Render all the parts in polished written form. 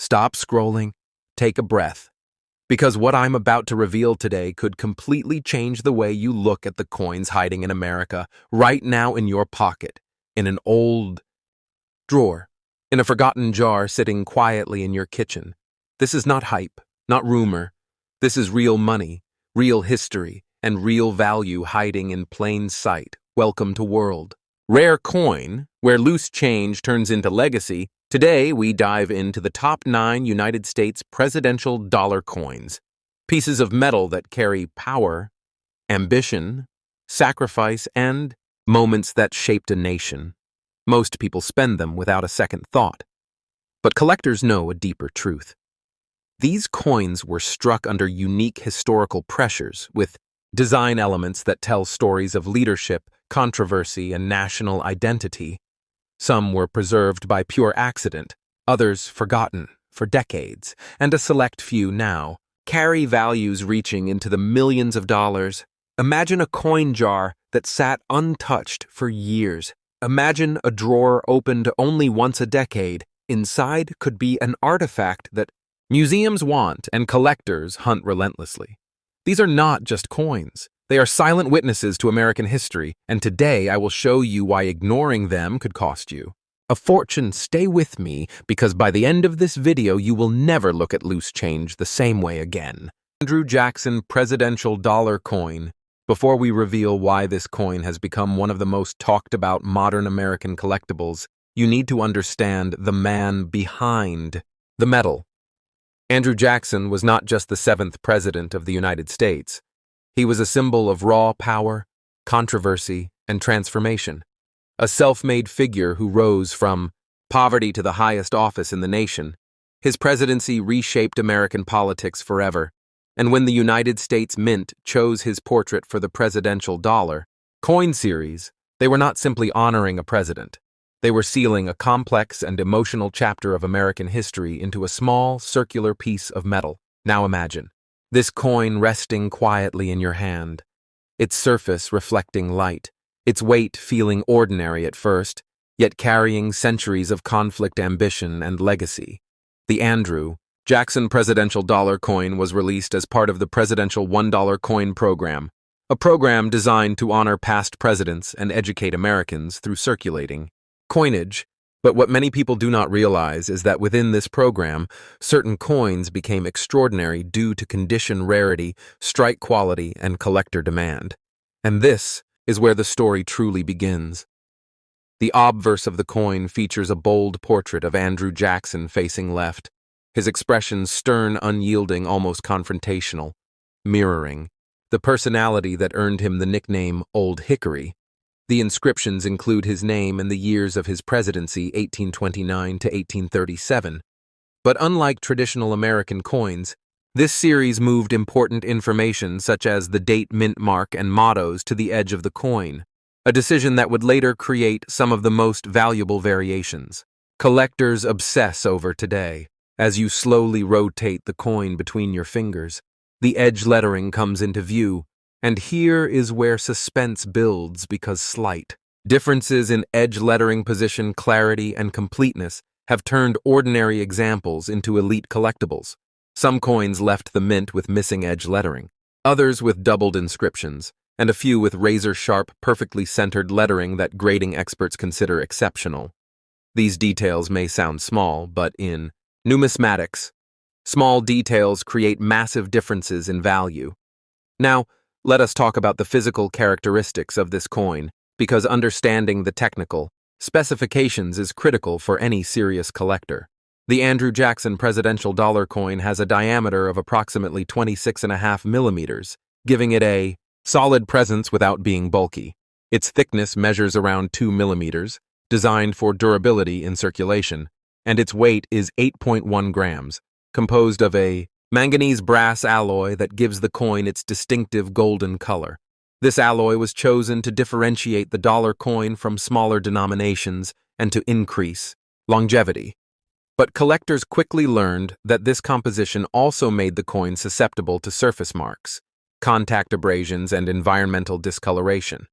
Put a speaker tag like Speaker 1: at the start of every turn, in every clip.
Speaker 1: stop scrolling, take a breath, because what I'm about to reveal today could completely change the way you look at the coins hiding in America, right now in your pocket, in an old drawer, in a forgotten jar sitting quietly in your kitchen. This is not hype, not rumor. This is real money, real history, and real value hiding in plain sight. Welcome to World. Rare Coin, where loose change turns into legacy. Today, we dive into the top 9 United States presidential dollar coins, pieces of metal that carry power, ambition, sacrifice, and moments that shaped a nation. Most people spend them without a second thought. But collectors know a deeper truth. These coins were struck under unique historical pressures, with design elements that tell stories of leadership, controversy, and national identity. Some were preserved by pure accident, others forgotten for decades, and a select few now carry values reaching into the millions of dollars. Imagine a coin jar that sat untouched for years. Imagine a drawer opened only once a decade. Inside could be an artifact that museums want and collectors hunt relentlessly. These are not just coins. They are silent witnesses to American history, and today I will show you why ignoring them could cost you a fortune. Stay with me, because by the end of this video, you will never look at loose change the same way again. Andrew Jackson Presidential Dollar Coin. Before we reveal why this coin has become one of the most talked about modern American collectibles, you need to understand the man behind the metal. Andrew Jackson was not just the 7th president of the United States. He was a symbol of raw power, controversy, and transformation. A self-made figure who rose from poverty to the highest office in the nation. His presidency reshaped American politics forever. And when the United States Mint chose his portrait for the presidential dollar coin series, they were not simply honoring a president. They were sealing a complex and emotional chapter of American history into a small, circular piece of metal. Now imagine this coin resting quietly in your hand, its surface reflecting light, its weight feeling ordinary at first, yet carrying centuries of conflict, ambition, and legacy. The Andrew Jackson Presidential Dollar Coin was released as part of the Presidential $1 Coin Program, a program designed to honor past presidents and educate Americans through circulating coinage. But what many people do not realize is that within this program, certain coins became extraordinary due to condition rarity, strike quality, and collector demand. And this is where the story truly begins. The obverse of the coin features a bold portrait of Andrew Jackson facing left, his expression stern, unyielding, almost confrontational, mirroring the personality that earned him the nickname Old Hickory. The inscriptions include his name and the years of his presidency, 1829 to 1837. But unlike traditional American coins, this series moved important information such as the date, mint mark, and mottos to the edge of the coin, a decision that would later create some of the most valuable variations. Collectors obsess over today. As you slowly rotate the coin between your fingers, the edge lettering comes into view. And here is where suspense builds, because slight differences in edge lettering position, clarity, and completeness have turned ordinary examples into elite collectibles. Some coins left the mint with missing edge lettering, others with doubled inscriptions, and a few with razor-sharp, perfectly centered lettering that grading experts consider exceptional. These details may sound small, but in numismatics, small details create massive differences in value. Now, let us talk about the physical characteristics of this coin, because understanding the technical specifications is critical for any serious collector. The Andrew Jackson Presidential Dollar Coin has a diameter of approximately 26.5 millimeters, giving it a solid presence without being bulky. Its thickness measures around 2 millimeters, designed for durability in circulation, and its weight is 8.1 grams, composed of a manganese brass alloy that gives the coin its distinctive golden color. This alloy was chosen to differentiate the dollar coin from smaller denominations and to increase longevity. But collectors quickly learned that this composition also made the coin susceptible to surface marks, contact abrasions, and environmental discoloration,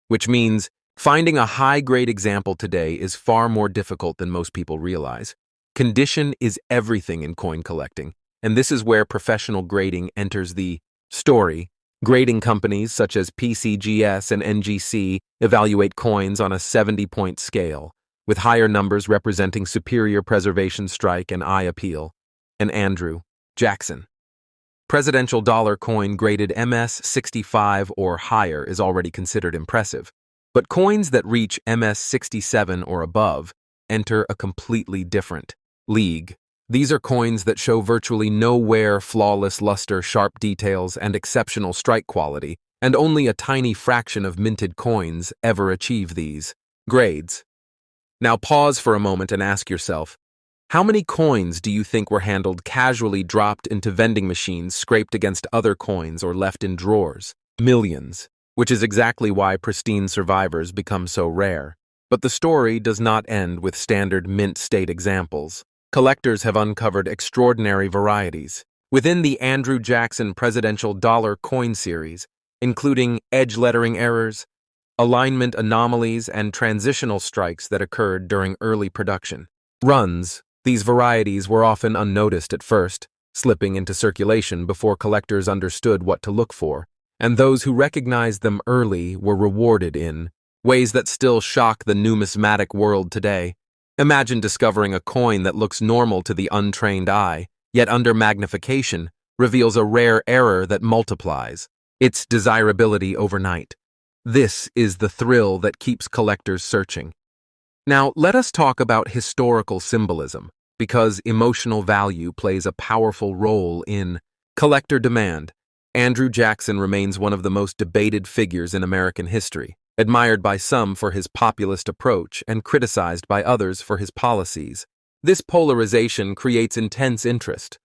Speaker 1: which means finding a high-grade example today is far more difficult than most people realize. Condition is everything in coin collecting, and this is where professional grading enters the story. Grading companies such as PCGS and NGC evaluate coins on a 70-point scale, with higher numbers representing superior preservation, strike, and eye appeal. And Andrew Jackson presidential dollar coin graded MS-65 or higher is already considered impressive, but coins that reach MS-67 or above enter a completely different league. These are coins that show virtually no wear, flawless luster, sharp details, and exceptional strike quality, and only a tiny fraction of minted coins ever achieve these grades. Now pause for a moment and ask yourself, how many coins do you think were handled casually, dropped into vending machines, scraped against other coins, or left in drawers? Millions, which is exactly why pristine survivors become so rare. But the story does not end with standard mint state examples. Collectors have uncovered extraordinary varieties within the Andrew Jackson presidential dollar coin series, including edge lettering errors, alignment anomalies, and transitional strikes that occurred during early production runs. These varieties were often unnoticed at first, slipping into circulation before collectors understood what to look for, and those who recognized them early were rewarded in ways that still shock the numismatic world today. Imagine discovering a coin that looks normal to the untrained eye, yet under magnification reveals a rare error that multiplies its desirability overnight. This is the thrill that keeps collectors searching. Now, let us talk about historical symbolism, because emotional value plays a powerful role in collector demand. Andrew Jackson remains one of the most debated figures in American history, admired by some for his populist approach and criticized by others for his policies. This polarization creates intense interest.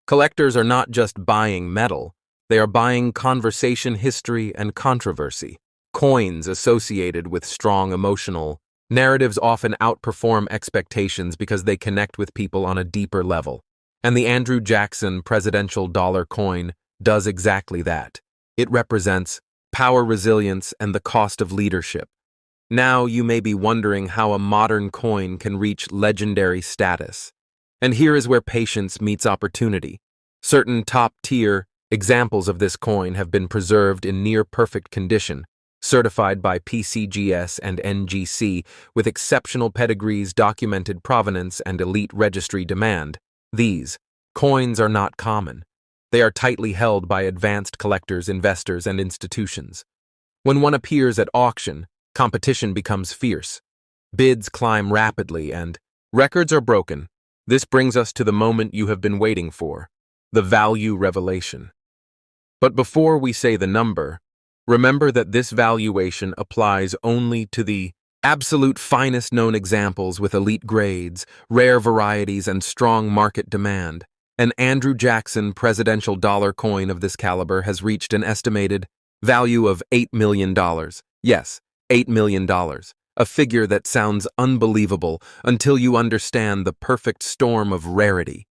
Speaker 1: Collectors are not just buying metal, they are buying conversation, history, and controversy. Coins associated with strong emotional narratives often outperform expectations because they connect with people on a deeper level. And the Andrew Jackson presidential dollar coin does exactly that. It represents power, resilience, and the cost of leadership. Now you may be wondering how a modern coin can reach legendary status. And here is where patience meets opportunity. Certain top-tier examples of this coin have been preserved in near-perfect condition, certified by PCGS and NGC with exceptional pedigrees, documented provenance, and elite registry demand. These coins are not common. They are tightly held by advanced collectors, investors, and institutions. When one appears at auction, competition becomes fierce. Bids climb rapidly and records are broken. This brings us to the moment you have been waiting for, the value revelation. But before we say the number, remember that this valuation applies only to the absolute finest known examples with elite grades, rare varieties, and strong market demand. An Andrew Jackson presidential dollar coin of this caliber has reached an estimated value of $8 million. Yes, $8 million. A figure that sounds unbelievable until you understand the perfect storm of rarity,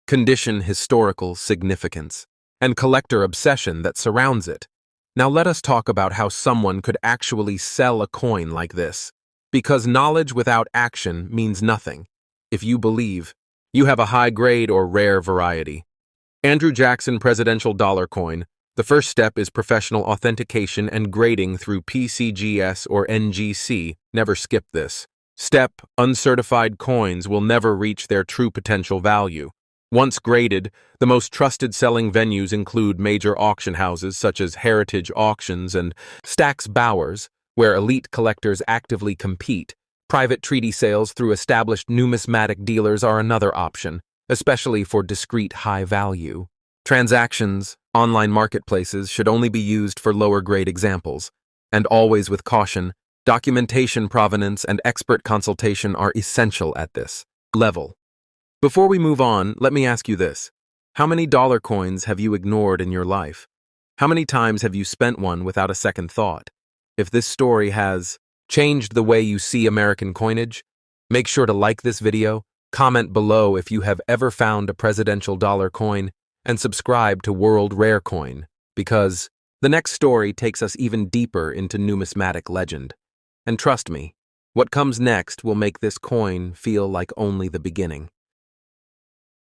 Speaker 1: condition, historical significance, and collector obsession that surrounds it. Now let us talk about how someone could actually sell a coin like this. Because knowledge without action means nothing. If you believe, you have a high-grade or rare variety. Andrew Jackson presidential dollar coin. The first step is professional authentication and grading through PCGS or NGC. Never skip this step. Uncertified coins will never reach their true potential value. Once graded, the most trusted selling venues include major auction houses such as Heritage Auctions and Stack's Bowers, where elite collectors actively compete. Private treaty sales through established numismatic dealers are another option, especially for discrete high-value transactions. Online marketplaces should only be used for lower-grade examples, and always with caution. Documentation, provenance, and expert consultation are essential at this level. Before we move on, let me ask you this. How many dollar coins have you ignored in your life? How many times have you spent one without a second thought? If this story has changed the way you see American coinage, make sure to like this video, comment below if you have ever found a presidential dollar coin, and subscribe to World Rare Coin, because the next story takes us even deeper into numismatic legend. And trust me, what comes next will make this coin feel like only the beginning.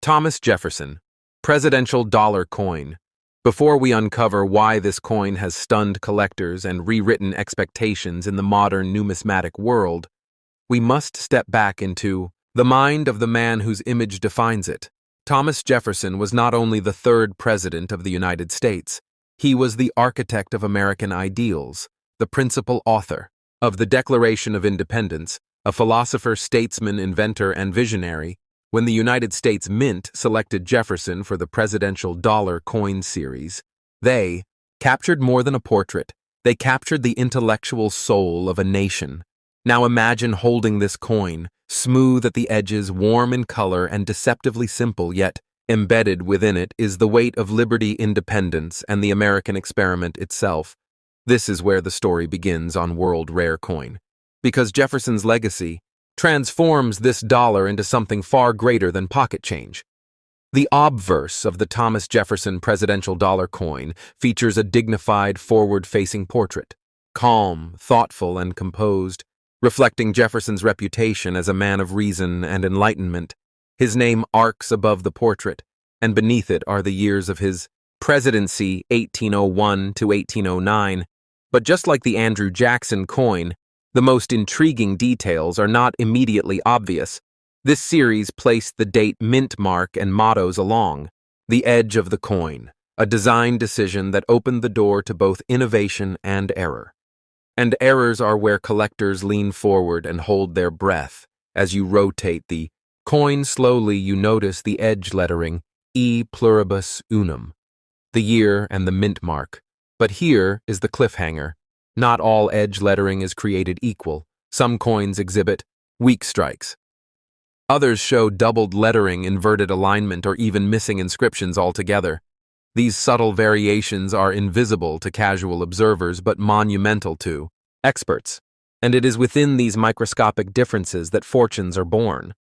Speaker 1: Thomas Jefferson, presidential dollar coin. Before we uncover why this coin has stunned collectors and rewritten expectations in the modern numismatic world, we must step back into the mind of the man whose image defines it. Thomas Jefferson was not only the third president of the United States, he was the architect of American ideals, the principal author of the Declaration of Independence, a philosopher, statesman, inventor, and visionary. When the United States Mint selected Jefferson for the presidential dollar coin series, they captured more than a portrait. They captured the intellectual soul of a nation. Now imagine holding this coin, smooth at the edges, warm in color, and deceptively simple, yet embedded within it is the weight of liberty, independence, and the American experiment itself. This is where the story begins on World Rare Coin. Because Jefferson's legacy transforms this dollar into something far greater than pocket change. The obverse of the Thomas Jefferson presidential dollar coin features a dignified, forward-facing portrait, calm, thoughtful, and composed, reflecting Jefferson's reputation as a man of reason and enlightenment. His name arcs above the portrait, and beneath it are the years of his presidency, 1801 to 1809. But just like the Andrew Jackson coin, the most intriguing details are not immediately obvious. This series placed the date, mint mark, and mottos along the edge of the coin, a design decision that opened the door to both innovation and error. And errors are where collectors lean forward and hold their breath. As you rotate the coin slowly, you notice the edge lettering, E pluribus unum, the year and the mint mark. But here is the cliffhanger. Not all edge lettering is created equal. Some coins exhibit weak strikes. Others show doubled lettering, inverted alignment, or even missing inscriptions altogether. These subtle variations are invisible to casual observers but monumental to experts. And it is within these microscopic differences that fortunes are born.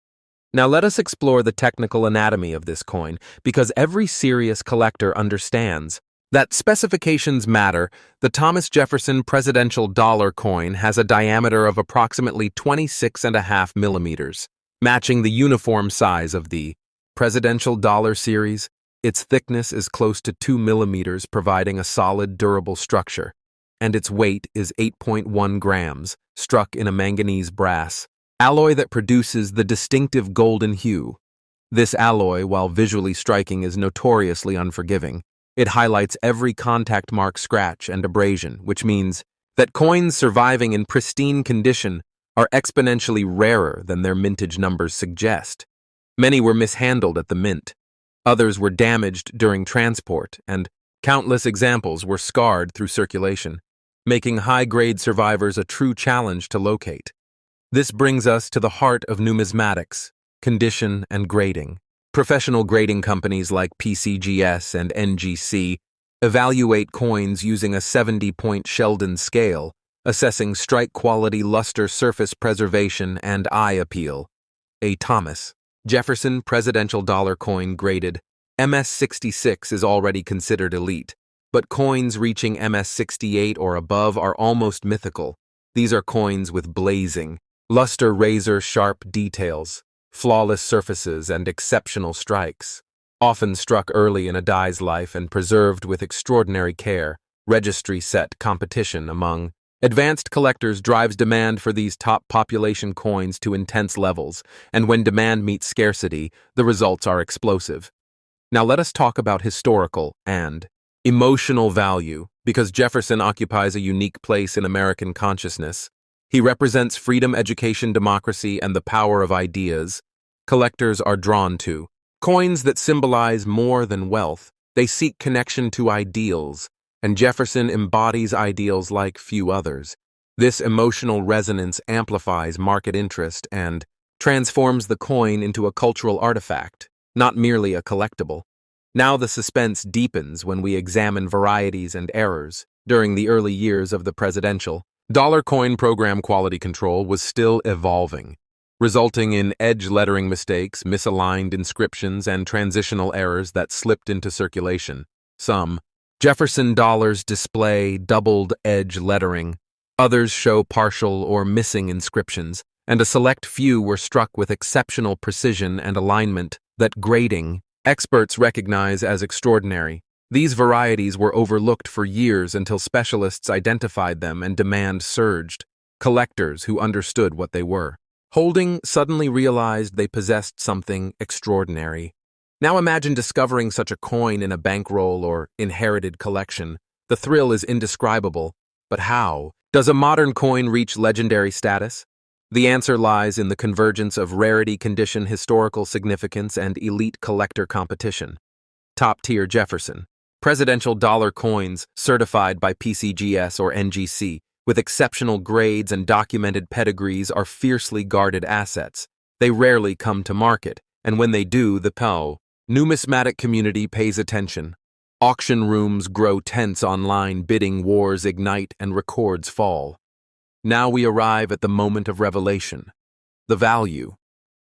Speaker 1: Now let us explore the technical anatomy of this coin, because every serious collector understands that specifications matter. The Thomas Jefferson presidential dollar coin has a diameter of approximately 26.5 millimeters, matching the uniform size of the presidential dollar series. Its thickness is close to 2 millimeters, providing a solid, durable structure, and its weight is 8.1 grams, struck in a manganese brass alloy that produces the distinctive golden hue. This alloy, while visually striking, is notoriously unforgiving. It highlights every contact mark, scratch, and abrasion, which means that coins surviving in pristine condition are exponentially rarer than their mintage numbers suggest. Many were mishandled at the mint. Others were damaged during transport, and countless examples were scarred through circulation, making high-grade survivors a true challenge to locate. This brings us to the heart of numismatics: condition and grading. Professional grading companies like PCGS and NGC evaluate coins using a 70-point Sheldon scale, assessing strike quality, luster, surface preservation, and eye appeal. A Thomas Jefferson presidential dollar coin graded MS-66 is already considered elite, but coins reaching MS-68 or above are almost mythical. These are coins with blazing, luster, razor-sharp details, flawless surfaces, and exceptional strikes. Often struck early in a die's life and preserved with extraordinary care, registry set competition among advanced collectors drives demand for these top population coins to intense levels, and when demand meets scarcity, the results are explosive. Now let us talk about historical and emotional value, because Jefferson occupies a unique place in American consciousness. He represents freedom, education, democracy, and the power of ideas. Collectors are drawn to coins that symbolize more than wealth. They seek connection to ideals, and Jefferson embodies ideals like few others. This emotional resonance amplifies market interest and transforms the coin into a cultural artifact, not merely a collectible. Now the suspense deepens when we examine varieties and errors. During the early years of the presidential dollar coin program, quality control was still evolving, resulting in edge lettering mistakes, misaligned inscriptions, and transitional errors that slipped into circulation. Some Jefferson dollars display doubled edge lettering, others show partial or missing inscriptions, and a select few were struck with exceptional precision and alignment. that grading experts recognize as extraordinary. These varieties were overlooked for years until specialists identified them and demand surged. Collectors who understood what they were holding suddenly realized they possessed something extraordinary. Now imagine discovering such a coin in a bankroll or inherited collection. The thrill is indescribable. But how does a modern coin reach legendary status? The answer lies in the convergence of rarity condition, historical significance, and elite collector competition. Top-tier Jefferson. Presidential dollar coins certified by PCGS or NGC, with exceptional grades and documented pedigrees, are fiercely guarded assets. They rarely come to market, and when they do, the numismatic community pays attention. Auction rooms grow tense online, bidding wars ignite, and records fall. Now we arrive at the moment of revelation. The value.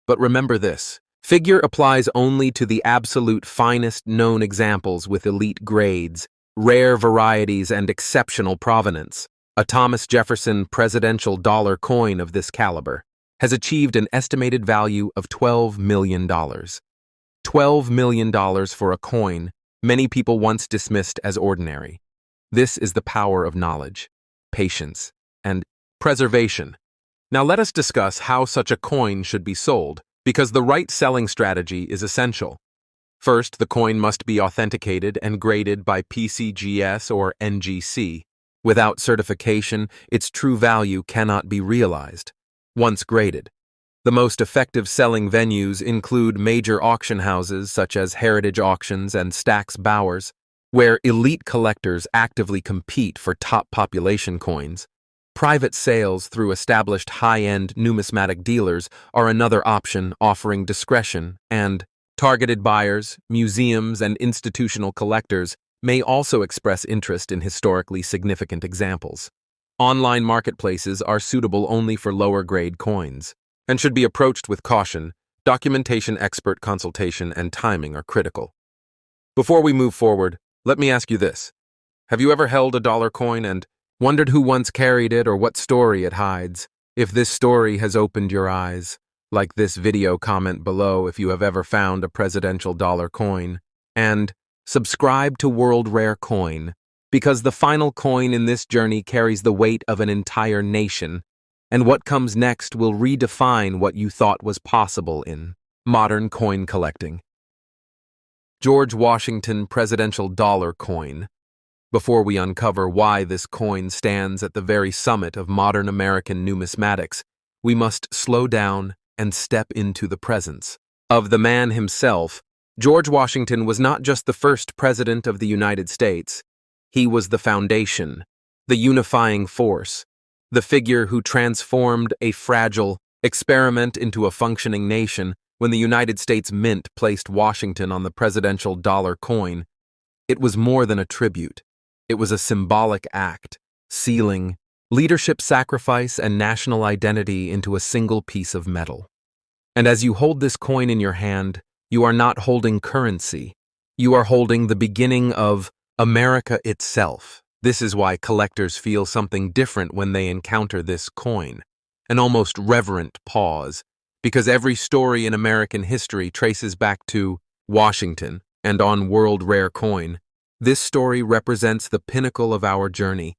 Speaker 1: But remember this. Figure applies only to the absolute finest known examples with elite grades, rare varieties, and exceptional provenance. A Thomas Jefferson presidential dollar coin of this caliber has achieved an estimated value of $12 million. $12 million for a coin many people once dismissed as ordinary. This is the power of knowledge, patience, and preservation. Now let us discuss how such a coin should be sold, because the right selling strategy is essential. First, the coin must be authenticated and graded by PCGS or NGC. Without certification, its true value cannot be realized. Once graded, the most effective selling venues include major auction houses such as Heritage Auctions and Stack's Bowers, where elite collectors actively compete for top population coins. Private sales through established high-end numismatic dealers are another option, offering discretion, and targeted buyers, museums, and institutional collectors may also express interest in historically significant examples. Online marketplaces are suitable only for lower-grade coins and should be approached with caution. Documentation, expert consultation, and timing are critical. Before we move forward, let me ask you this. Have you ever held a dollar coin and wondered who once carried it or what story it hides? If this story has opened your eyes, like this video, comment below if you have ever found a presidential dollar coin, and subscribe to World Rare Coin, because the final coin in this journey carries the weight of an entire nation, and what comes next will redefine what you thought was possible in modern coin collecting. George Washington Presidential Dollar Coin. Before we uncover why this coin stands at the very summit of modern American numismatics, we must slow down and step into the presence of the man himself. George Washington was not just the first president of the United States. He was the foundation, the unifying force, the figure who transformed a fragile experiment into a functioning nation. When the United States Mint placed Washington on the presidential dollar coin, it was more than a tribute. It was a symbolic act, sealing leadership, sacrifice, and national identity into a single piece of metal. And as you hold this coin in your hand, you are not holding currency. You are holding the beginning of America itself. This is why collectors feel something different when they encounter this coin, an almost reverent pause, because every story in American history traces back to Washington, and on World Rare Coin, this story represents the pinnacle of our journey.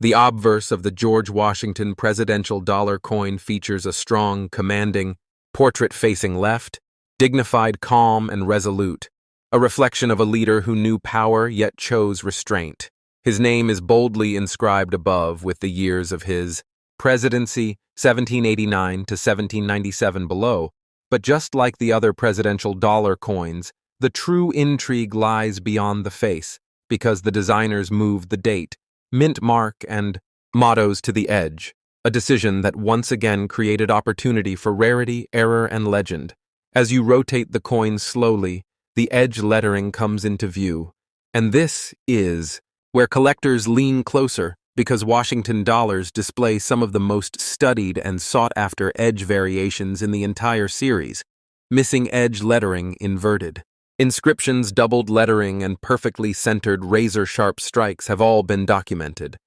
Speaker 1: The obverse of the George Washington presidential dollar coin features a strong, commanding portrait facing left, dignified, calm, and resolute, a reflection of a leader who knew power yet chose restraint. His name is boldly inscribed above, with the years of his presidency, 1789 to 1797, below. But just like the other presidential dollar coins, the true intrigue lies beyond the face, because the designers moved the date, mint mark, and mottos to the edge, a decision that once again created opportunity for rarity, error, and legend. As you rotate the coin slowly, the edge lettering comes into view, and this is where collectors lean closer, because Washington dollars display some of the most studied and sought-after edge variations in the entire series. Missing edge lettering inverted. Inscriptions, doubled lettering, and perfectly centered razor-sharp strikes have all been documented.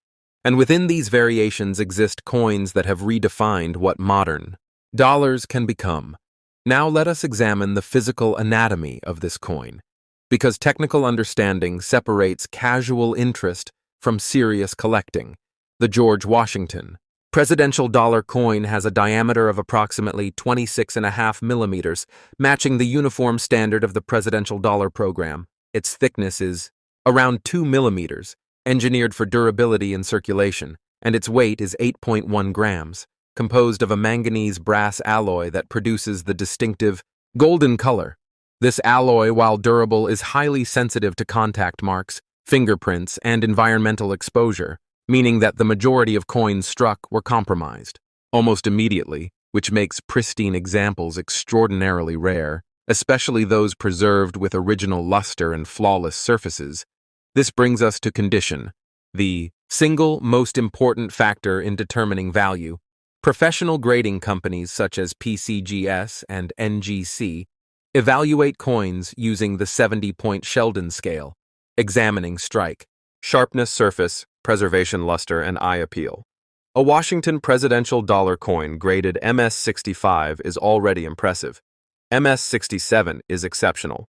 Speaker 1: And within these variations exist coins that have redefined what modern dollars can become. Now let us examine the physical anatomy of this coin, because technical understanding separates casual interest from serious collecting. The George Washington presidential dollar coin has a diameter of approximately 26.5 millimeters, matching the uniform standard of the presidential dollar program. Its thickness is around 2 millimeters, engineered for durability and circulation, and its weight is 8.1 grams, composed of a manganese brass alloy that produces the distinctive golden color. This alloy, while durable, is highly sensitive to contact marks, fingerprints, and environmental exposure, meaning that the majority of coins struck were compromised almost immediately, which makes pristine examples extraordinarily rare, especially those preserved with original luster and flawless surfaces. This brings us to condition, the single most important factor in determining value. Professional grading companies such as PCGS and NGC evaluate coins using the 70-point Sheldon scale, examining strike, sharpness, surface, preservation, luster, and eye appeal. A Washington presidential dollar coin graded MS-65 is already impressive. MS-67 is exceptional.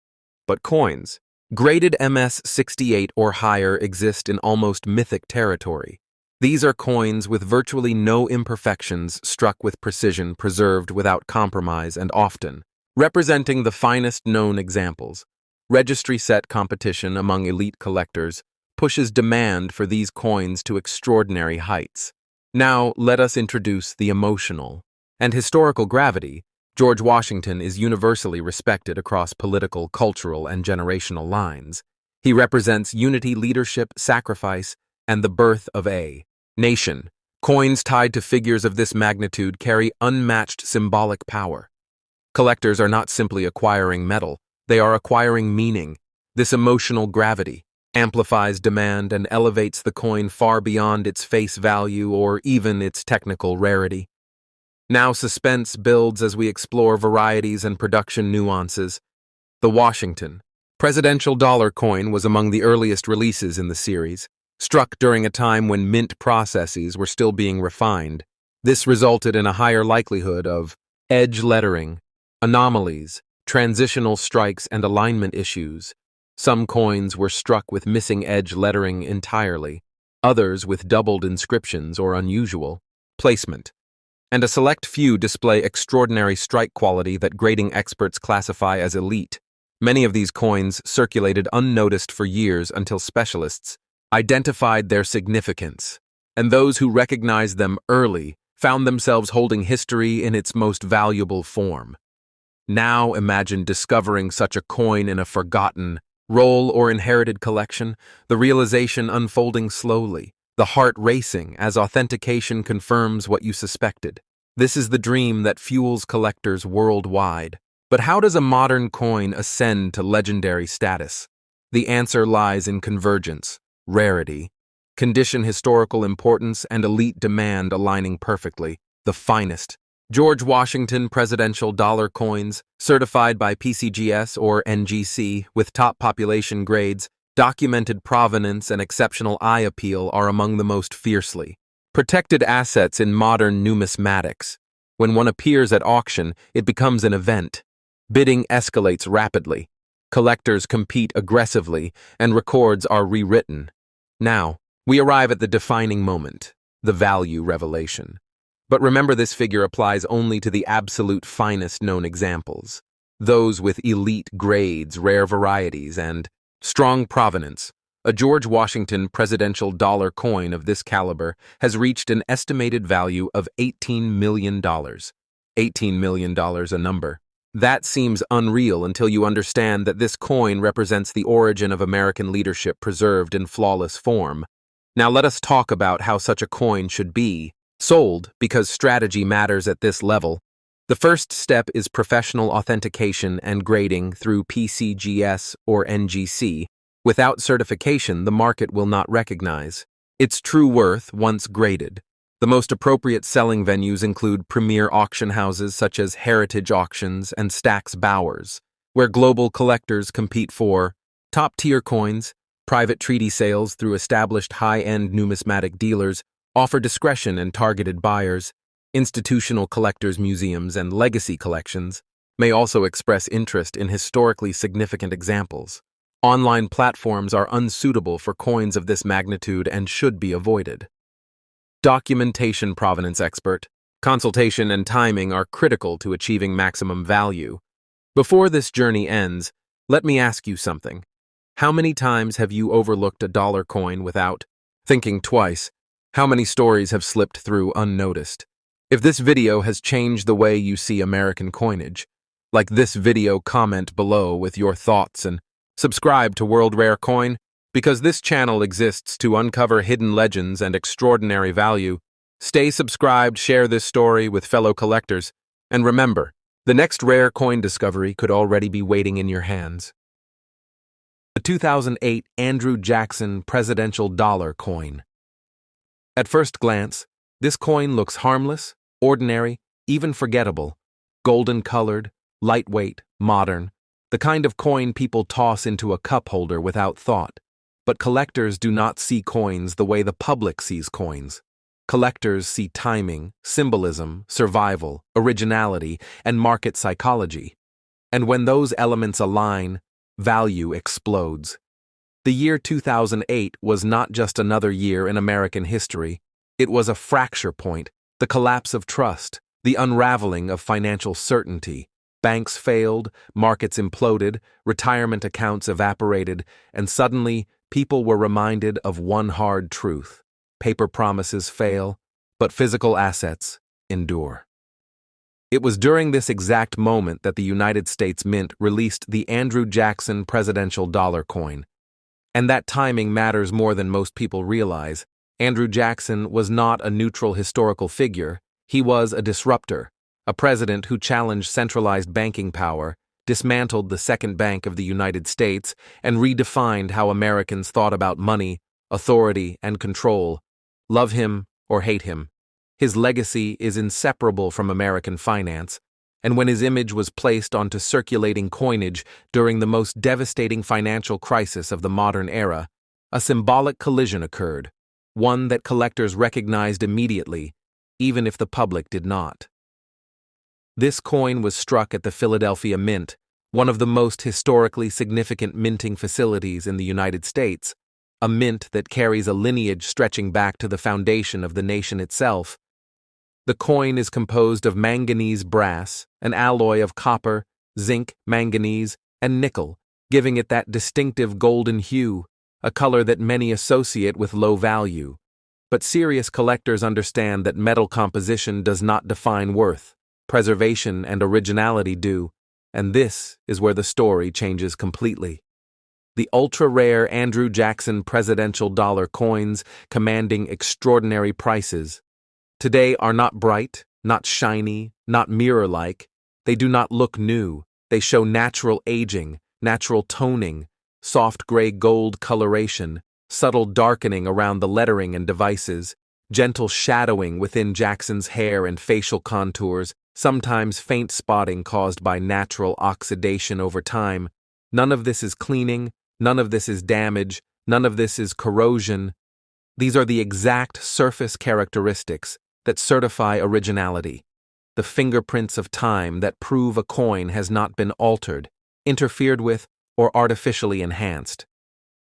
Speaker 1: But coins graded MS-68 or higher exist in almost mythic territory. These are coins with virtually no imperfections, struck with precision, preserved without compromise, and often representing the finest known examples. Registry set competition among elite collectors pushes demand for these coins to extraordinary heights. Now, let us introduce the emotional and historical gravity. George Washington is universally respected across political, cultural, and generational lines. He represents unity, leadership, sacrifice, and the birth of a nation. Coins tied to figures of this magnitude carry unmatched symbolic power. Collectors are not simply acquiring metal, they are acquiring meaning. This emotional gravity amplifies demand and elevates the coin far beyond its face value or even its technical rarity. Now suspense builds as we explore varieties and production nuances. The Washington presidential dollar coin was among the earliest releases in the series, struck during a time when mint processes were still being refined. This resulted in a higher likelihood of edge lettering, anomalies, transitional strikes, and alignment issues. Some coins were struck with missing edge lettering entirely, others with doubled inscriptions or unusual placement, and a select few display extraordinary strike quality that grading experts classify as elite. Many of these coins circulated unnoticed for years until specialists identified their significance, and those who recognized them early found themselves holding history in its most valuable form. Now imagine discovering such a coin in a forgotten, role or inherited collection, the realization unfolding slowly, the heart racing as authentication confirms what you suspected. This is the dream that fuels collectors worldwide. But how does a modern coin ascend to legendary status? The answer lies in convergence, rarity, condition, historical importance, and elite demand aligning perfectly. The finest George Washington presidential dollar coins, certified by PCGS or NGC with top population grades, documented provenance, and exceptional eye appeal are among the most fiercely protected assets in modern numismatics. When one appears at auction, it becomes an event. Bidding escalates rapidly. Collectors compete aggressively, and records are rewritten. Now, we arrive at the defining moment, the value revelation. But remember, this figure applies only to the absolute finest known examples, those with elite grades, rare varieties, and strong provenance. A George Washington presidential dollar coin of this caliber has reached an estimated value of $18 million. $18 million a number. That seems unreal until you understand that this coin represents the origin of American leadership preserved in flawless form. Now let us talk about how such a coin should be sold, because strategy matters at this level. The first step is professional authentication and grading through PCGS or NGC. Without certification, the market will not recognize its true worth once graded. The most appropriate selling venues include premier auction houses such as Heritage Auctions and Stack's Bowers, where global collectors compete for top-tier coins. Private treaty sales through established high-end numismatic dealers offer discretion and targeted buyers. Institutional collectors' museums and legacy collections may also express interest in historically significant examples. Online platforms are unsuitable for coins of this magnitude and should be avoided. Documentation provenance expert. Consultation and timing are critical to achieving maximum value. Before this journey ends, let me ask you something. How many times have you overlooked a dollar coin without thinking twice? How many stories have slipped through unnoticed? If this video has changed the way you see American coinage, like this video, comment below with your thoughts and subscribe to World Rare Coin, because this channel exists to uncover hidden legends and extraordinary value. Stay subscribed, share this story with fellow collectors, and remember, the next rare coin discovery could already be waiting in your hands. The 2008 Andrew Jackson Presidential Dollar Coin. At first glance, this coin looks harmless, ordinary, even forgettable. Golden-colored, lightweight, modern, the kind of coin people toss into a cup holder without thought. But collectors do not see coins the way the public sees coins. Collectors see timing, symbolism, survival, originality, and market psychology. And when those elements align, value explodes. The year 2008 was not just another year in American history. It was a fracture point, the collapse of trust, the unraveling of financial certainty. Banks failed, markets imploded, retirement accounts evaporated, and suddenly people were reminded of one hard truth. Paper promises fail, but physical assets endure. It was during this exact moment that the United States Mint released the Andrew Jackson Presidential Dollar Coin. And that timing matters more than most people realize. Andrew Jackson was not a neutral historical figure. He was a disruptor, a president who challenged centralized banking power, dismantled the second bank of the United States, and redefined how Americans thought about money, authority, and control. Love him or hate him, his legacy is inseparable from American finance, and when his image was placed onto circulating coinage during the most devastating financial crisis of the modern era, a symbolic collision occurred, one that collectors recognized immediately, even if the public did not. This coin was struck at the Philadelphia Mint, one of the most historically significant minting facilities in the United States, a mint that carries a lineage stretching back to the foundation of the nation itself. The coin is composed of manganese brass, an alloy of copper, zinc, manganese, and nickel, giving it that distinctive golden hue, a color that many associate with low value. But serious collectors understand that metal composition does not define worth. Preservation and originality do, and this is where the story changes completely. The ultra-rare Andrew Jackson Presidential Dollar coins commanding extraordinary prices today are not bright, not shiny, not mirror-like. They do not look new. They show natural aging, natural toning, soft gray gold coloration, subtle darkening around the lettering and devices, gentle shadowing within Jackson's hair and facial contours, sometimes faint spotting caused by natural oxidation over time. None of this is cleaning, none of this is damage, none of this is corrosion. These are the exact surface characteristics that certify originality, the fingerprints of time that prove a coin has not been altered, interfered with, or artificially enhanced.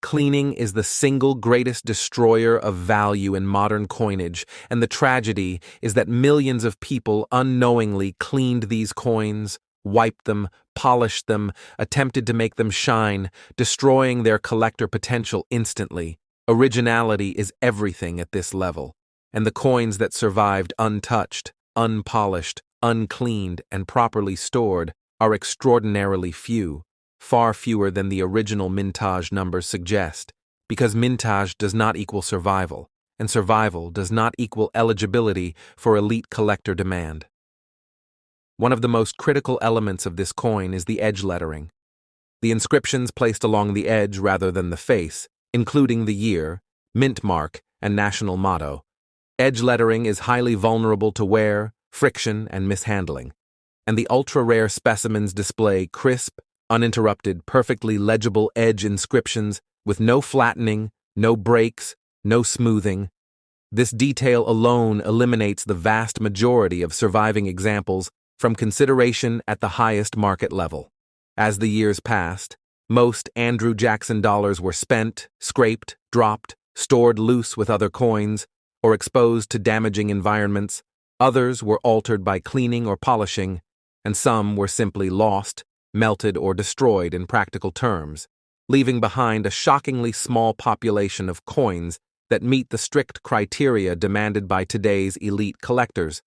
Speaker 1: Cleaning is the single greatest destroyer of value in modern coinage, and the tragedy is that millions of people unknowingly cleaned these coins, wiped them, polished them, attempted to make them shine, destroying their collector potential instantly. Originality is everything at this level, and the coins that survived untouched, unpolished, uncleaned, and properly stored are extraordinarily few, far fewer than the original mintage numbers suggest, because mintage does not equal survival, and survival does not equal eligibility for elite collector demand. One of the most critical elements of this coin is the edge lettering. The inscriptions placed along the edge rather than the face, including the year, mint mark, and national motto. Edge lettering is highly vulnerable to wear, friction, and mishandling, and the ultra-rare specimens display crisp, uninterrupted, perfectly legible edge inscriptions with no flattening, no breaks, no smoothing. This detail alone eliminates the vast majority of surviving examples from consideration at the highest market level. As the years passed, most Andrew Jackson dollars were spent, scraped, dropped, stored loose with other coins, or exposed to damaging environments. Others were altered by cleaning or polishing, and some were simply lost, melted, or destroyed in practical terms, leaving behind a shockingly small population of coins that meet the strict criteria demanded by today's elite collectors.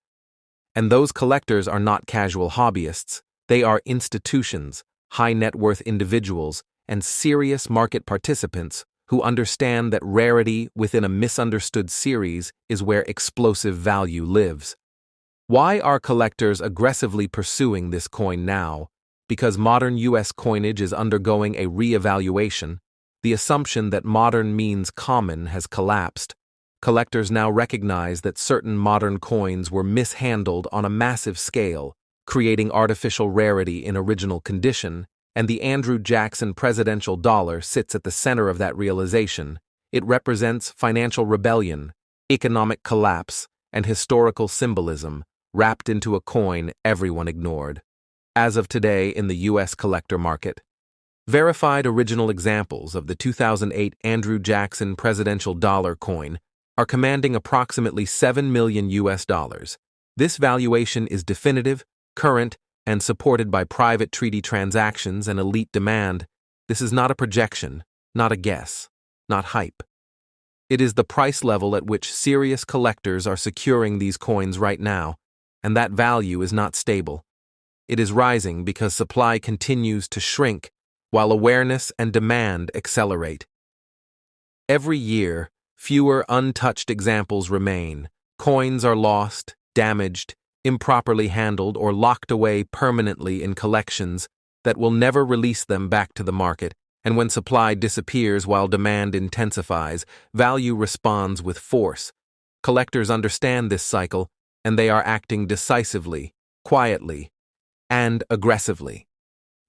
Speaker 1: And those collectors are not casual hobbyists. They are institutions, high-net-worth individuals, and serious market participants who understand that rarity within a misunderstood series is where explosive value lives. Why are collectors aggressively pursuing this coin now? Because modern U.S. coinage is undergoing a re-evaluation. The assumption that modern means common has collapsed. Collectors now recognize that certain modern coins were mishandled on a massive scale, creating artificial rarity in original condition, and the Andrew Jackson presidential dollar sits at the center of that realization. It represents financial rebellion, economic collapse, and historical symbolism, wrapped into a coin everyone ignored. As of today in the U.S. collector market, verified original examples of the 2008 Andrew Jackson presidential dollar coin are commanding approximately $7 million US. This valuation is definitive, current, and supported by private treaty transactions and elite demand. This is not a projection, not a guess, not hype. It is the price level at which serious collectors are securing these coins right now, and that value is not stable. It is rising because supply continues to shrink, while awareness and demand accelerate. Every year, fewer untouched examples remain. Coins are lost, damaged, improperly handled, or locked away permanently in collections that will never release them back to the market, and when supply disappears while demand intensifies, value responds with force. Collectors understand this cycle, and they are acting decisively, quietly, and aggressively.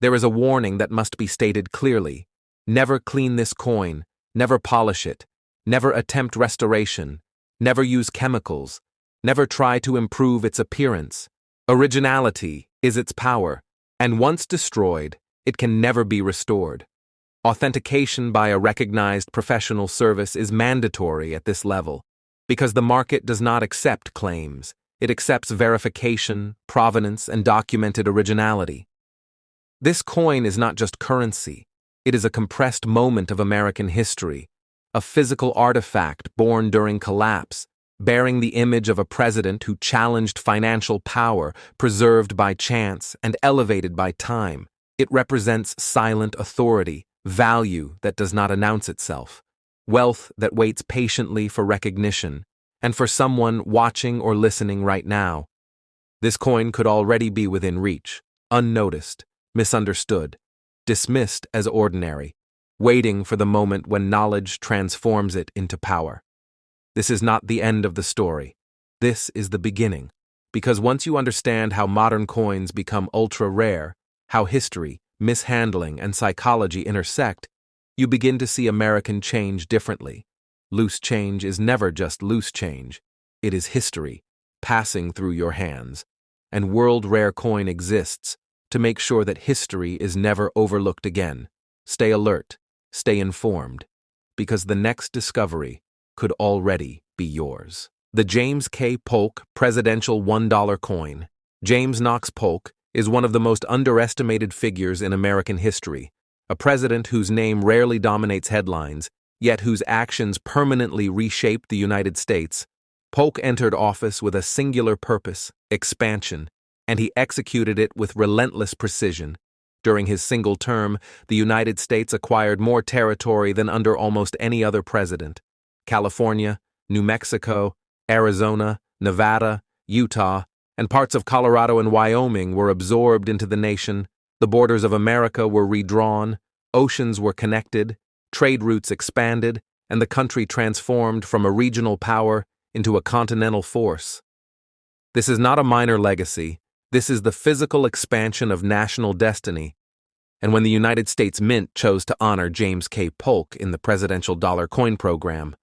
Speaker 1: There is a warning that must be stated clearly. Never clean this coin, never polish it, never attempt restoration, never use chemicals, never try to improve its appearance. Originality is its power, and once destroyed, it can never be restored. Authentication by a recognized professional service is mandatory at this level, because the market does not accept claims. It accepts verification, provenance, and documented originality. This coin is not just currency. It is a compressed moment of American history, a physical artifact born during collapse, bearing the image of a president who challenged financial power, preserved by chance and elevated by time. It represents silent authority, value that does not announce itself, wealth that waits patiently for recognition, and for someone watching or listening right now. This coin could already be within reach, unnoticed, misunderstood, dismissed as ordinary, waiting for the moment when knowledge transforms it into power. This is not the end of the story. This is the beginning, because once you understand how modern coins become ultra-rare, how history, mishandling, and psychology intersect, you begin to see American change differently. Loose change is never just loose change. It is history, passing through your hands. And World Rare Coin exists to make sure that history is never overlooked again. Stay alert, stay informed, because the next discovery could already be yours. The James K. Polk Presidential $1 Coin. James Knox Polk is one of the most underestimated figures in American history, a president whose name rarely dominates headlines, yet whose actions permanently reshaped the United States. Polk entered office with a singular purpose, expansion, and he executed it with relentless precision. During his single term, the United States acquired more territory than under almost any other president. California, New Mexico, Arizona, Nevada, Utah, and parts of Colorado and Wyoming were absorbed into the nation. The borders of America were redrawn, oceans were connected, trade routes expanded, and the country transformed from a regional power into a continental force. This is not a minor legacy. This is the physical expansion of national destiny. And when the United States Mint chose to honor James K. Polk in the Presidential Dollar Coin Program,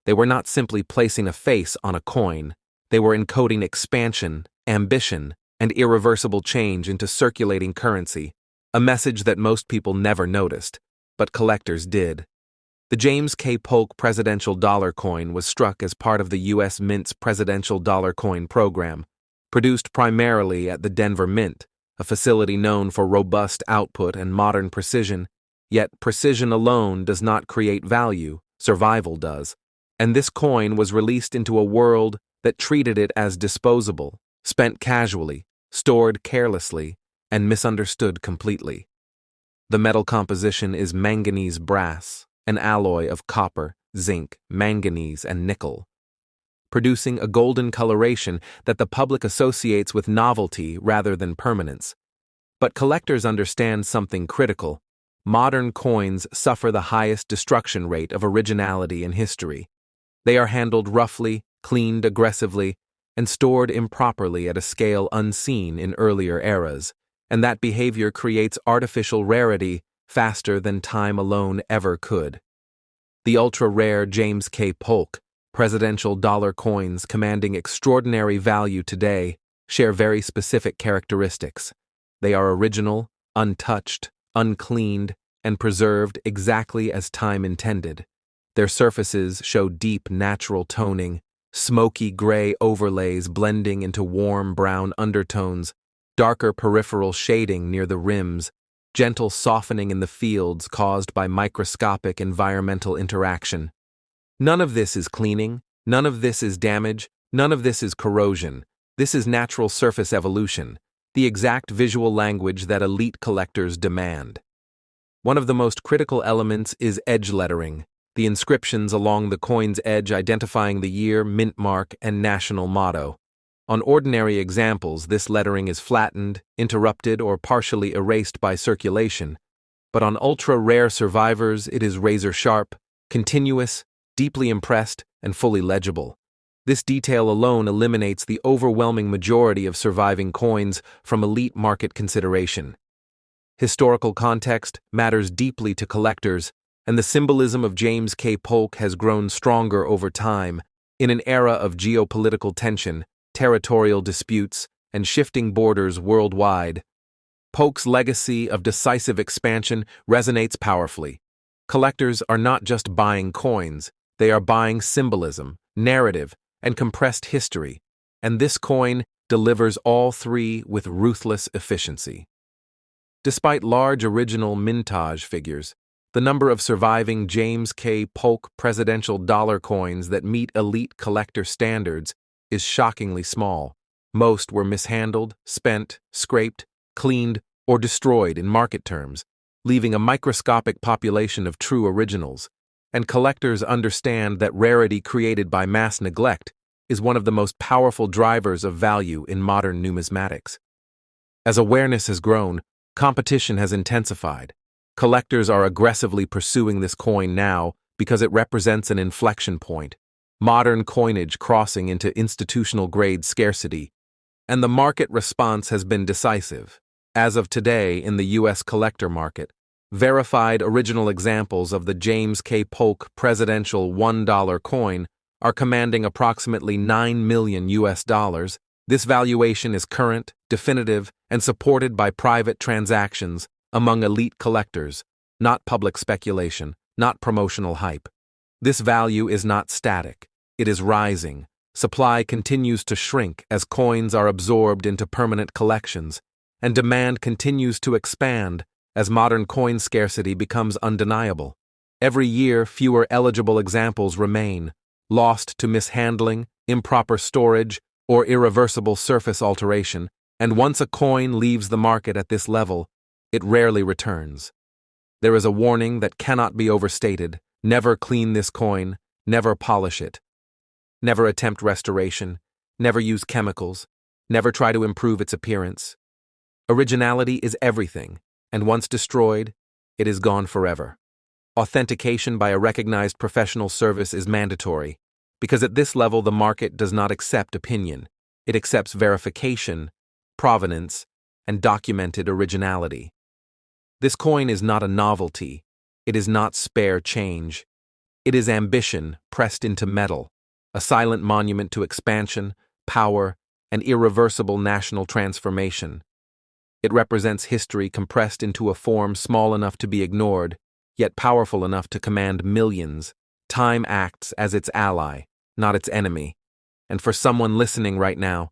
Speaker 1: they were not simply placing a face on a coin. They were encoding expansion, ambition, and irreversible change into circulating currency, a message that most people never noticed, but collectors did. The James K. Polk presidential dollar coin was struck as part of the U.S. Mint's presidential dollar coin program, produced primarily at the Denver Mint, a facility known for robust output and modern precision. Yet precision alone does not create value, survival does. And this coin was released into a world that treated it as disposable, spent casually, stored carelessly, and misunderstood completely. The metal composition is manganese brass, an alloy of copper, zinc, manganese, and nickel, producing a golden coloration that the public associates with novelty rather than permanence. But collectors understand something critical. Modern coins suffer the highest destruction rate of originality in history. They are handled roughly, cleaned aggressively, and stored improperly at a scale unseen in earlier eras, and that behavior creates artificial rarity faster than time alone ever could. The ultra-rare James K. Polk presidential dollar coins commanding extraordinary value today share very specific characteristics. They are original, untouched, uncleaned, and preserved exactly as time intended. Their surfaces show deep natural toning, smoky gray overlays blending into warm brown undertones, darker peripheral shading near the rims, gentle softening in the fields caused by microscopic environmental interaction. None of this is cleaning, none of this is damage, none of this is corrosion. This is natural surface evolution, the exact visual language that elite collectors demand. One of the most critical elements is edge lettering, the inscriptions along the coin's edge identifying the year, mint mark, and national motto. On ordinary examples, this lettering is flattened, interrupted, or partially erased by circulation, but on ultra-rare survivors it is razor-sharp, continuous, deeply impressed, and fully legible. This detail alone eliminates the overwhelming majority of surviving coins from elite market consideration. Historical context matters deeply to collectors, and the symbolism of James K. Polk has grown stronger over time in an era of geopolitical tension, territorial disputes, and shifting borders worldwide. Polk's legacy of decisive expansion resonates powerfully. Collectors are not just buying coins, they are buying symbolism, narrative, and compressed history, and this coin delivers all three with ruthless efficiency. Despite large original mintage figures, the number of surviving James K. Polk presidential dollar coins that meet elite collector standards is shockingly small. Most were mishandled, spent, scraped, cleaned, or destroyed in market terms, leaving a microscopic population of true originals. And collectors understand that rarity created by mass neglect is one of the most powerful drivers of value in modern numismatics. As awareness has grown, competition has intensified. Collectors are aggressively pursuing this coin now because it represents an inflection point, modern coinage crossing into institutional-grade scarcity, and the market response has been decisive. As of today in the U.S. collector market, verified original examples of the James K. Polk presidential $1 coin are commanding approximately $9 million US. This valuation is current, definitive, and supported by private transactions among elite collectors, not public speculation, not promotional hype. This value is not static. It is rising. Supply continues to shrink as coins are absorbed into permanent collections, and demand continues to expand as modern coin scarcity becomes undeniable. Every year, fewer eligible examples remain, lost to mishandling, improper storage, or irreversible surface alteration, and once a coin leaves the market at this level, it rarely returns. There is a warning that cannot be overstated: never clean this coin, never polish it. Never attempt restoration, never use chemicals, never try to improve its appearance. Originality is everything, and once destroyed, it is gone forever. Authentication by a recognized professional service is mandatory, because at this level the market does not accept opinion. It accepts verification, provenance, and documented originality. This coin is not a novelty. It is not spare change. It is ambition pressed into metal, a silent monument to expansion, power, an irreversible national transformation. It represents history compressed into a form small enough to be ignored, yet powerful enough to command millions. Time acts as its ally, not its enemy. And for someone listening right now,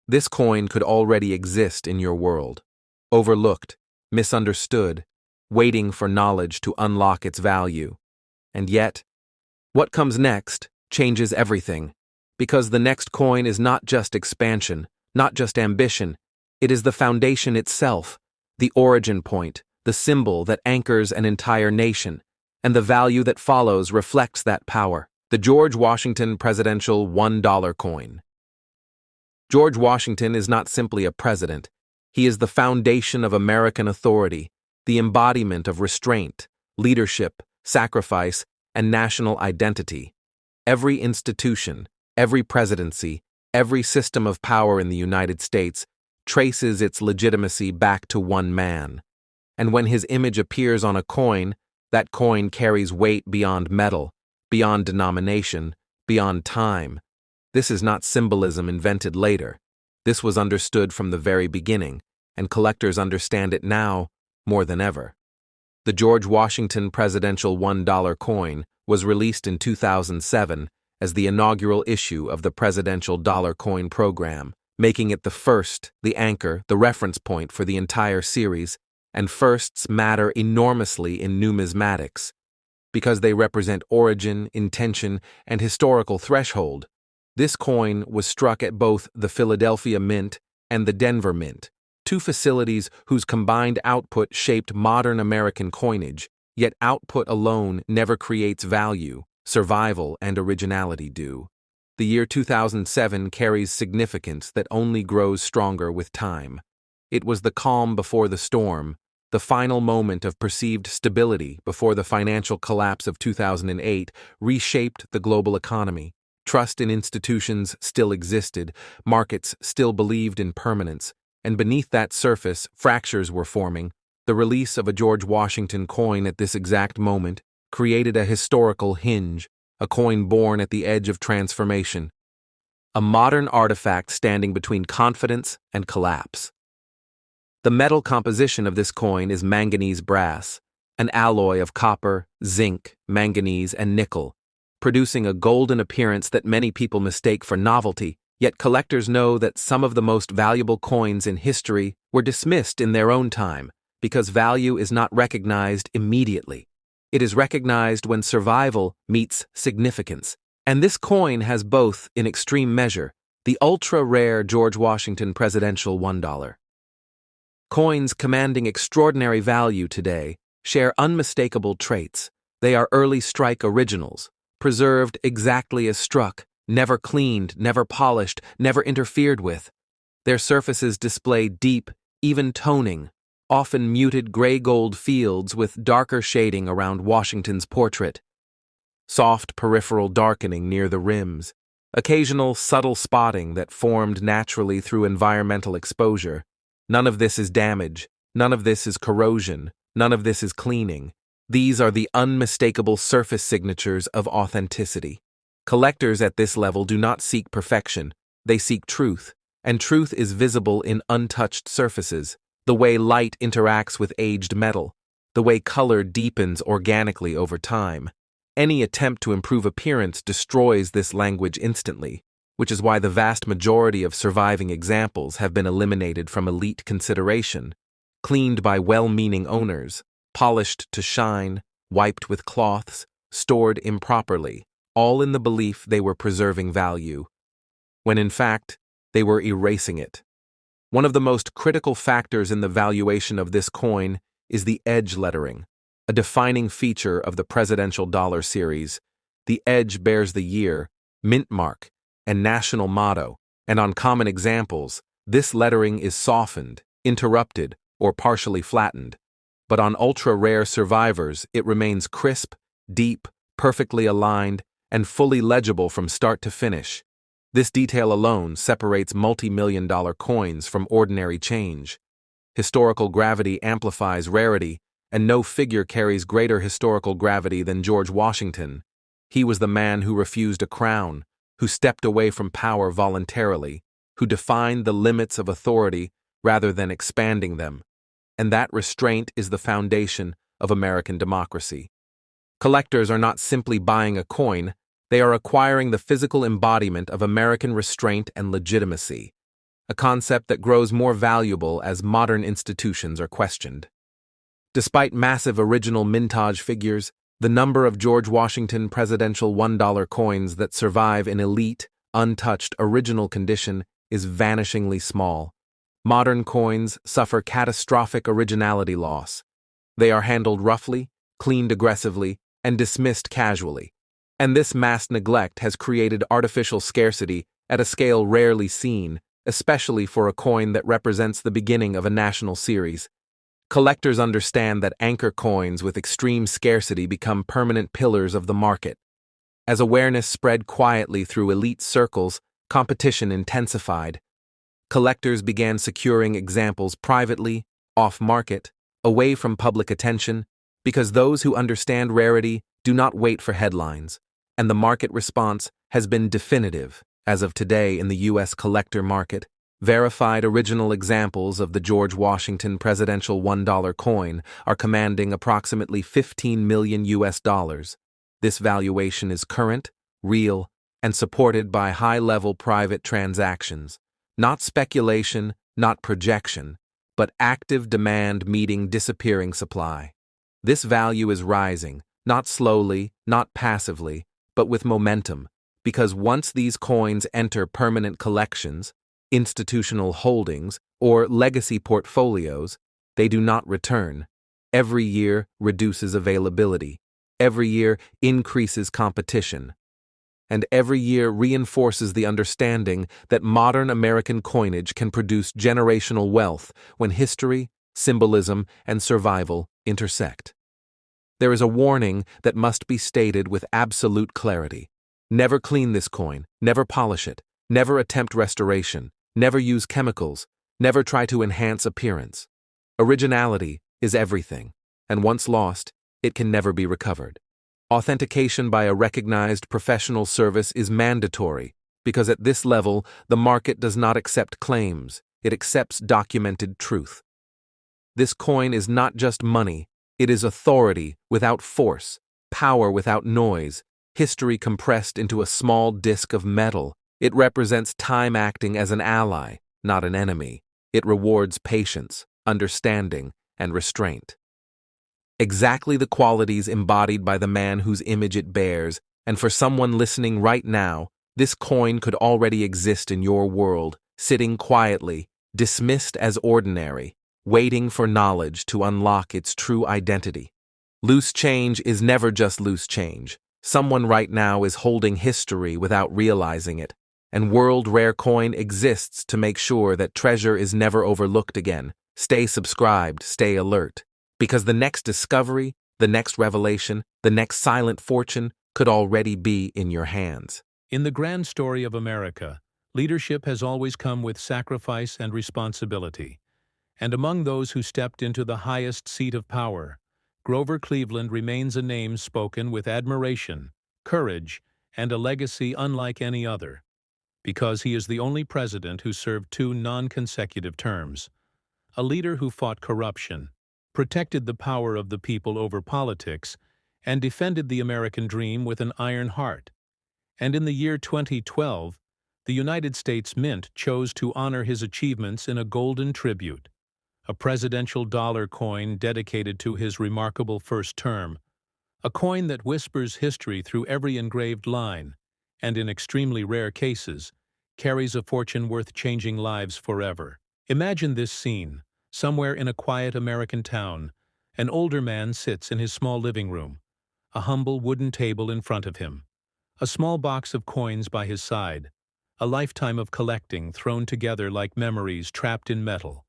Speaker 1: this coin could already exist in your world. Overlooked, misunderstood, waiting for knowledge to unlock its value. And yet, what comes next changes everything, because the next coin is not just expansion, not just ambition, it is the foundation itself, the origin point, the symbol that anchors an entire nation, and the value that follows reflects that power. The George Washington Presidential $1 coin. George Washington is not simply a president. He is the foundation of American authority, the embodiment of restraint, leadership, sacrifice, and national identity. Every institution, every presidency, every system of power in the United States traces its legitimacy back to one man. And when his image appears on a coin, that coin carries weight beyond metal, beyond denomination, beyond time. This is not symbolism invented later. This was understood from the very beginning, and collectors understand it now more than ever. The George Washington Presidential $1 coin was released in 2007 as the inaugural issue of the Presidential Dollar Coin program, making it the first, the anchor, the reference point for the entire series, and firsts matter enormously in numismatics, because they represent origin, intention, and historical threshold. This coin was struck at both the Philadelphia Mint and the Denver Mint, two facilities whose combined output shaped modern American coinage, yet output alone never creates value, survival and originality do. The year 2007 carries significance that only grows stronger with time. It was the calm before the storm, the final moment of perceived stability before the financial collapse of 2008 reshaped the global economy. Trust in institutions still existed, markets still believed in permanence, and beneath that surface, fractures were forming. The release of a George Washington coin at this exact moment created a historical hinge, a coin born at the edge of transformation, a modern artifact standing between confidence and collapse. The metal composition of this coin is manganese brass, an alloy of copper, zinc, manganese, and nickel, producing a golden appearance that many people mistake for novelty, yet collectors know that some of the most valuable coins in history were dismissed in their own time because value is not recognized immediately. It is recognized when survival meets significance. And this coin has both in extreme measure, the ultra-rare George Washington Presidential $1. Coins commanding extraordinary value today share unmistakable traits. They are early strike originals, preserved exactly as struck, never cleaned, never polished, never interfered with. Their surfaces display deep, even toning, often muted gray-gold fields with darker shading around Washington's portrait, soft peripheral darkening near the rims, occasional subtle spotting that formed naturally through environmental exposure. None of this is damage, none of this is corrosion, none of this is cleaning. These are the unmistakable surface signatures of authenticity. Collectors at this level do not seek perfection, they seek truth, and truth is visible in untouched surfaces, the way light interacts with aged metal, the way color deepens organically over time. Any attempt to improve appearance destroys this language instantly, which is why the vast majority of surviving examples have been eliminated from elite consideration, cleaned by well-meaning owners, polished to shine, wiped with cloths, stored improperly, all in the belief they were preserving value, when in fact, they were erasing it. One of the most critical factors in the valuation of this coin is the edge lettering, a defining feature of the Presidential Dollar series. The edge bears the year, mint mark, and national motto, and on common examples, this lettering is softened, interrupted, or partially flattened. But on ultra-rare survivors, it remains crisp, deep, perfectly aligned, and fully legible from start to finish. This detail alone separates multi-million-dollar coins from ordinary change. Historical gravity amplifies rarity, and no figure carries greater historical gravity than George Washington. He was the man who refused a crown, who stepped away from power voluntarily, who define the limits of authority rather than expanding them, and that restraint is the foundation of American democracy. Collectors are not simply buying a coin, they are acquiring the physical embodiment of American restraint and legitimacy, a concept that grows more valuable as modern institutions are questioned. Despite massive original mintage figures, the number of George Washington presidential $1 coins that survive in elite, untouched original condition is vanishingly small. Modern coins suffer catastrophic originality loss. They are handled roughly, cleaned aggressively, and dismissed casually. And this mass neglect has created artificial scarcity at a scale rarely seen, especially for a coin that represents the beginning of a national series. Collectors understand that anchor coins with extreme scarcity become permanent pillars of the market. As awareness spread quietly through elite circles, competition intensified. Collectors began securing examples privately, off-market, away from public attention, because those who understand rarity do not wait for headlines, and the market response has been definitive. As of today in the U.S. collector market, verified original examples of the George Washington presidential $1 coin are commanding approximately $15 million US. This valuation is current, real, and supported by high-level private transactions, not speculation, not projection, but active demand meeting disappearing supply. This value is rising, not slowly, not passively, but with momentum, because once these coins enter permanent collections, institutional holdings, or legacy portfolios, they do not return. Every year reduces availability. Every year increases competition. And every year reinforces the understanding that modern American coinage can produce generational wealth when history, symbolism, and survival intersect. There is a warning that must be stated with absolute clarity. Never clean this coin, never polish it, never attempt restoration, never use chemicals, never try to enhance appearance. Originality is everything, and once lost, it can never be recovered. Authentication by a recognized professional service is mandatory, because at this level, the market does not accept claims, it accepts documented truth. This coin is not just money, it is authority without force, power without noise, history compressed into a small disk of metal. It represents time acting as an ally, not an enemy. It rewards patience, understanding, and restraint. Exactly the qualities embodied by the man whose image it bears, and for someone listening right now, this coin could already exist in your world, sitting quietly, dismissed as ordinary, waiting for knowledge to unlock its true identity. Loose change is never just loose change. Someone right now is holding history without realizing it, and World Rare Coin exists to make sure that treasure is never overlooked again. Stay subscribed, stay alert, because the next discovery, the next revelation, the next silent fortune could already be in your hands.
Speaker 2: In the grand story of America, leadership has always come with sacrifice and responsibility. And among those who stepped into the highest seat of power, Grover Cleveland remains a name spoken with admiration, courage, and a legacy unlike any other, because he is the only president who served 2 non-consecutive terms, a leader who fought corruption, protected the power of the people over politics, and defended the American dream with an iron heart. And in the year 2012, the United States Mint chose to honor his achievements in a golden tribute, a presidential dollar coin dedicated to his remarkable first term, a coin that whispers history through every engraved line, and in extremely rare cases, carries a fortune worth changing lives forever. Imagine this scene. Somewhere in a quiet American town, an older man sits in his small living room, a humble wooden table in front of him, a small box of coins by his side, a lifetime of collecting thrown together like memories trapped in metal.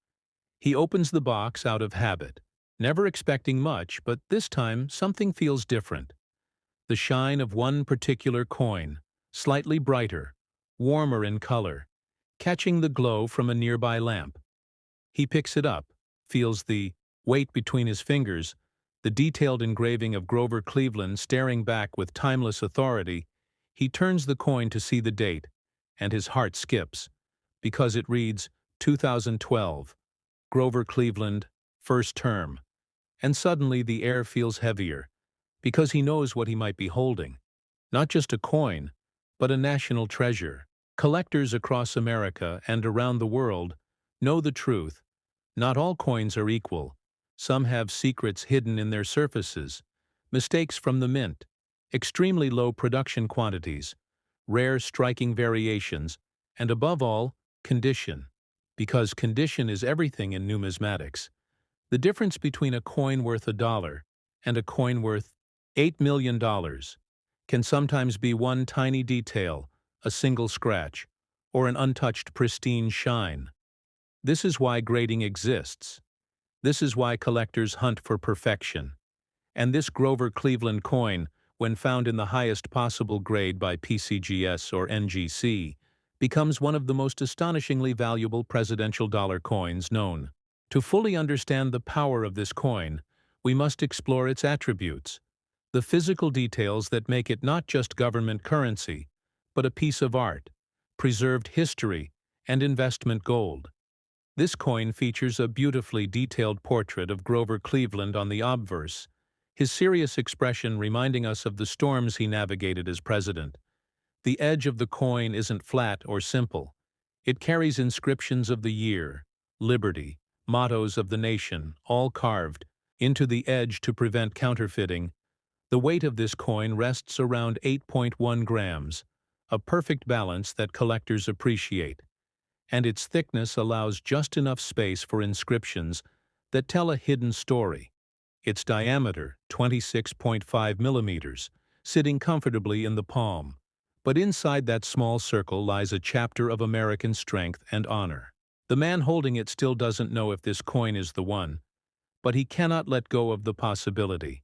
Speaker 2: He opens the box out of habit, never expecting much, but this time something feels different. The shine of one particular coin, slightly brighter, warmer in color, catching the glow from a nearby lamp. He picks it up, feels the weight between his fingers, the detailed engraving of Grover Cleveland staring back with timeless authority. He turns the coin to see the date, and his heart skips, because it reads 2012, Grover Cleveland, first term, and suddenly the air feels heavier, because he knows what he might be holding. Not just a coin, but a national treasure. Collectors across America and around the world know the truth. Not all coins are equal. Some have secrets hidden in their surfaces, mistakes from the mint, extremely low production quantities, rare striking variations, and above all, condition. Because condition is everything in numismatics. The difference between a coin worth $1 and a coin worth $8 million can sometimes be one tiny detail, a single scratch, or an untouched pristine shine. This is why grading exists. This is why collectors hunt for perfection. And this Grover Cleveland coin, when found in the highest possible grade by PCGS or NGC, becomes one of the most astonishingly valuable presidential dollar coins known. To fully understand the power of this coin, we must explore its attributes, the physical details that make it not just government currency, but a piece of art, preserved history, and investment gold. This coin features a beautifully detailed portrait of Grover Cleveland on the obverse, his serious expression reminding us of the storms he navigated as president. The edge of the coin isn't flat or simple. It carries inscriptions of the year, liberty, mottos of the nation, all carved into the edge to prevent counterfeiting. The weight of this coin rests around 8.1 grams, a perfect balance that collectors appreciate, and its thickness allows just enough space for inscriptions that tell a hidden story. Its diameter, 26.5 millimeters, sitting comfortably in the palm. But inside that small circle lies a chapter of American strength and honor. The man holding it still doesn't know if this coin is the one, but he cannot let go of the possibility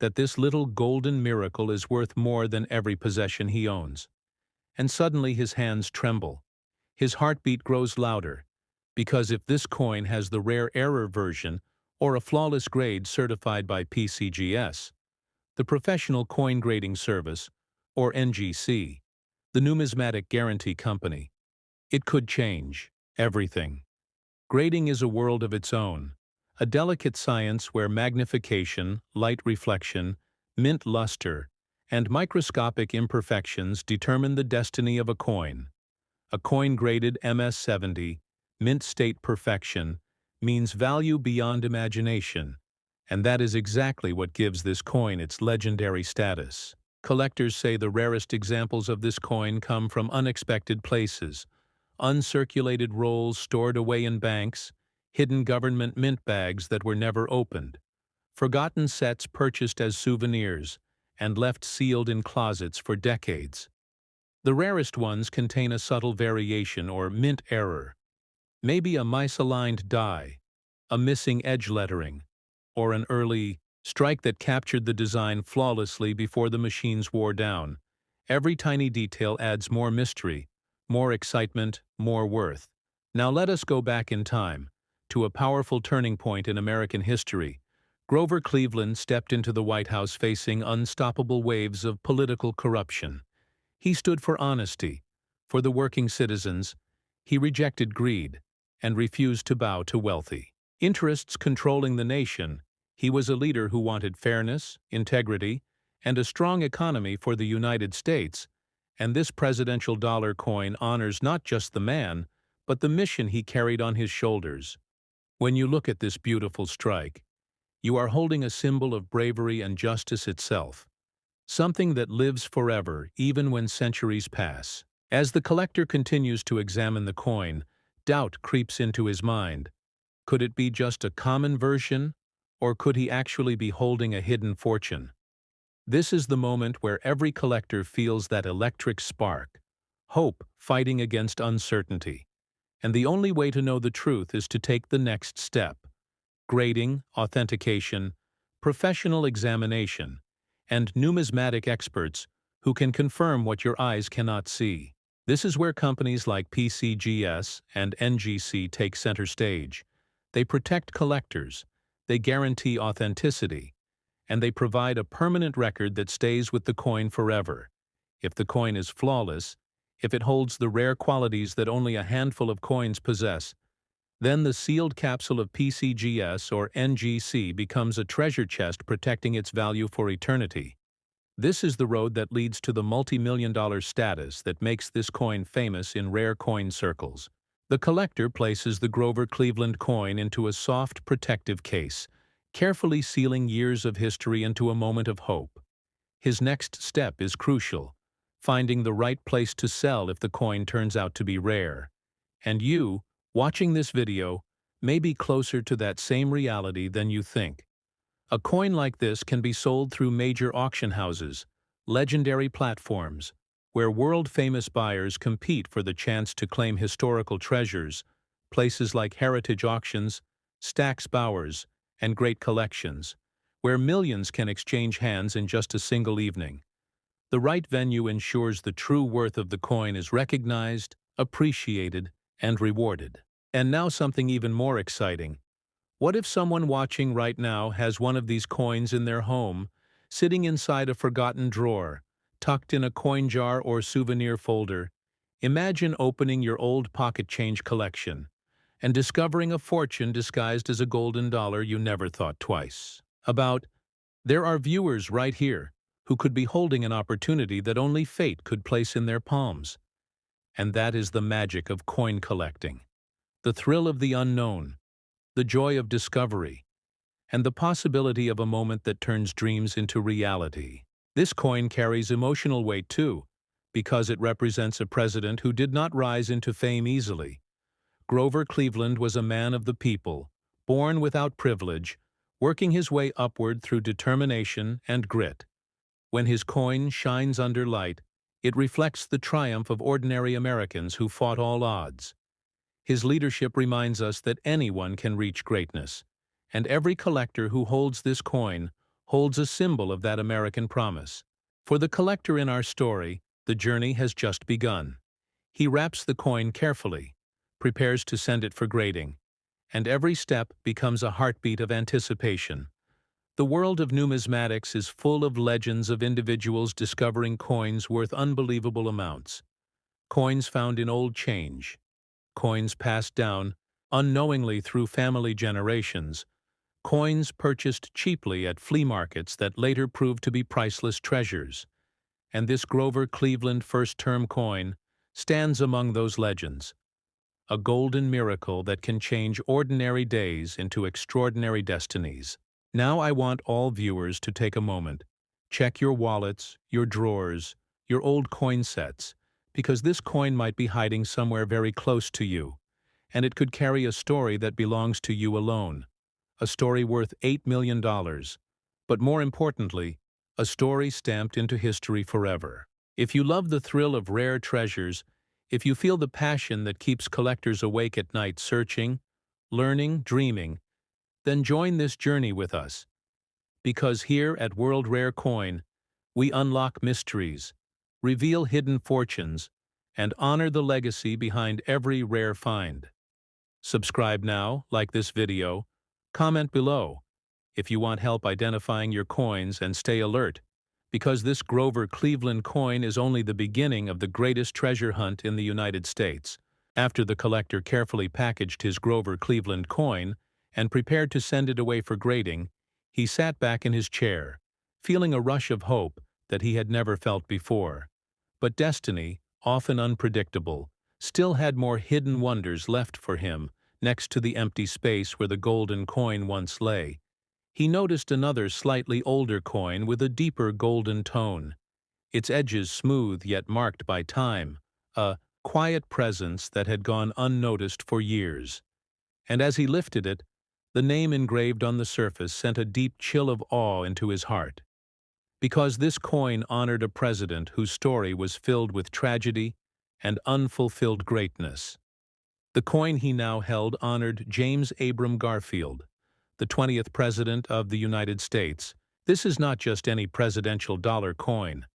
Speaker 2: that this little golden miracle is worth more than every possession he owns. And suddenly his hands tremble. His heartbeat grows louder, because if this coin has the rare error version or a flawless grade certified by PCGS, the Professional Coin Grading Service, or NGC, the Numismatic Guarantee Company, it could change everything. Grading is a world of its own, a delicate science where magnification, light reflection, mint luster, and microscopic imperfections determine the destiny of a coin. A coin graded MS-70, mint state perfection, means value beyond imagination, and that is exactly what gives this coin its legendary status. Collectors say the rarest examples of this coin come from unexpected places: uncirculated rolls stored away in banks, hidden government mint bags that were never opened, forgotten sets purchased as souvenirs and left sealed in closets for decades. The rarest ones contain a subtle variation or mint error, maybe a misaligned die, a missing edge lettering, or an early strike that captured the design flawlessly before the machines wore down. Every tiny detail adds more mystery, more excitement, more worth. Now let us go back in time, to a powerful turning point in American history. Grover Cleveland stepped into the White House facing unstoppable waves of political corruption. He stood for honesty, for the working citizens. He rejected greed and refused to bow to wealthy interests controlling the nation. He was a leader who wanted fairness, integrity, and a strong economy for the United States, and this presidential dollar coin honors not just the man, but the mission he carried on his shoulders. When you look at this beautiful strike, you are holding a symbol of bravery and justice itself, something that lives forever even when centuries pass. As the collector continues to examine the coin, doubt creeps into his mind. Could it be just a common version, or could he actually be holding a hidden fortune? This is the moment where every collector feels that electric spark, hope fighting against uncertainty. And the only way to know the truth is to take the next step: grading, authentication, professional examination, and numismatic experts who can confirm what your eyes cannot see. This is where companies like PCGS and NGC take center stage. They protect collectors, they guarantee authenticity, and they provide a permanent record that stays with the coin forever. If the coin is flawless, if it holds the rare qualities that only a handful of coins possess, then the sealed capsule of PCGS or NGC becomes a treasure chest protecting its value for eternity. This is the road that leads to the multi-million-dollar status that makes this coin famous in rare coin circles. The collector places the Grover Cleveland coin into a soft, protective case, carefully sealing years of history into a moment of hope. His next step is crucial, finding the right place to sell if the coin turns out to be rare. And you, watching this video, may be closer to that same reality than you think. A coin like this can be sold through major auction houses, legendary platforms, where world-famous buyers compete for the chance to claim historical treasures, places like heritage auctions, Stack's Bowers, and great collections, where millions can exchange hands in just a single evening. The right venue ensures the true worth of the coin is recognized, appreciated, and rewarded. And now something even more exciting. What if someone watching right now has one of these coins in their home, sitting inside a forgotten drawer, tucked in a coin jar or souvenir folder? Imagine opening your old pocket change collection and discovering a fortune disguised as a golden dollar you never thought twice about. There are viewers right here who could be holding an opportunity that only fate could place in their palms. And that is the magic of coin collecting. The thrill of the unknown, the joy of discovery, and the possibility of a moment that turns dreams into reality. This coin carries emotional weight too, because it represents a president who did not rise into fame easily. Grover Cleveland was a man of the people, born without privilege, working his way upward through determination and grit. When his coin shines under light, it reflects the triumph of ordinary Americans who fought all odds. His leadership reminds us that anyone can reach greatness, and every collector who holds this coin holds a symbol of that American promise. For the collector in our story, the journey has just begun. He wraps the coin carefully, prepares to send it for grading, and every step becomes a heartbeat of anticipation. The world of numismatics is full of legends of individuals discovering coins worth unbelievable amounts. Coins found in old change, coins passed down unknowingly through family generations, coins purchased cheaply at flea markets that later proved to be priceless treasures. And this Grover Cleveland first-term coin stands among those legends, a golden miracle that can change ordinary days into extraordinary destinies. Now I want all viewers to take a moment. Check your wallets, your drawers, your old coin sets, because this coin might be hiding somewhere very close to you, and it could carry a story that belongs to you alone. A story worth $8 million, but more importantly, a story stamped into history forever. If you love the thrill of rare treasures, if you feel the passion that keeps collectors awake at night searching, learning, dreaming, then join this journey with us. Because here at World Rare Coin, we unlock mysteries, reveal hidden fortunes, and honor the legacy behind every rare find. Subscribe now, like this video, comment below if you want help identifying your coins, and stay alert, because this Grover Cleveland coin is only the beginning of the greatest treasure hunt in the United States. After the collector carefully packaged his Grover Cleveland coin and prepared to send it away for grading, he sat back in his chair, feeling a rush of hope that he had never felt before. But destiny, often unpredictable, still had more hidden wonders left for him next to the empty space where the golden coin once lay. He noticed another slightly older coin with a deeper golden tone, its edges smooth yet marked by time, a quiet presence that had gone unnoticed for years. And as he lifted it, the name engraved on the surface sent a deep chill of awe into his heart. Because this coin honored a president whose story was filled with tragedy and unfulfilled greatness. The coin he now held honored James Abram Garfield, the 20th President of the United States. This is not just any presidential dollar coin.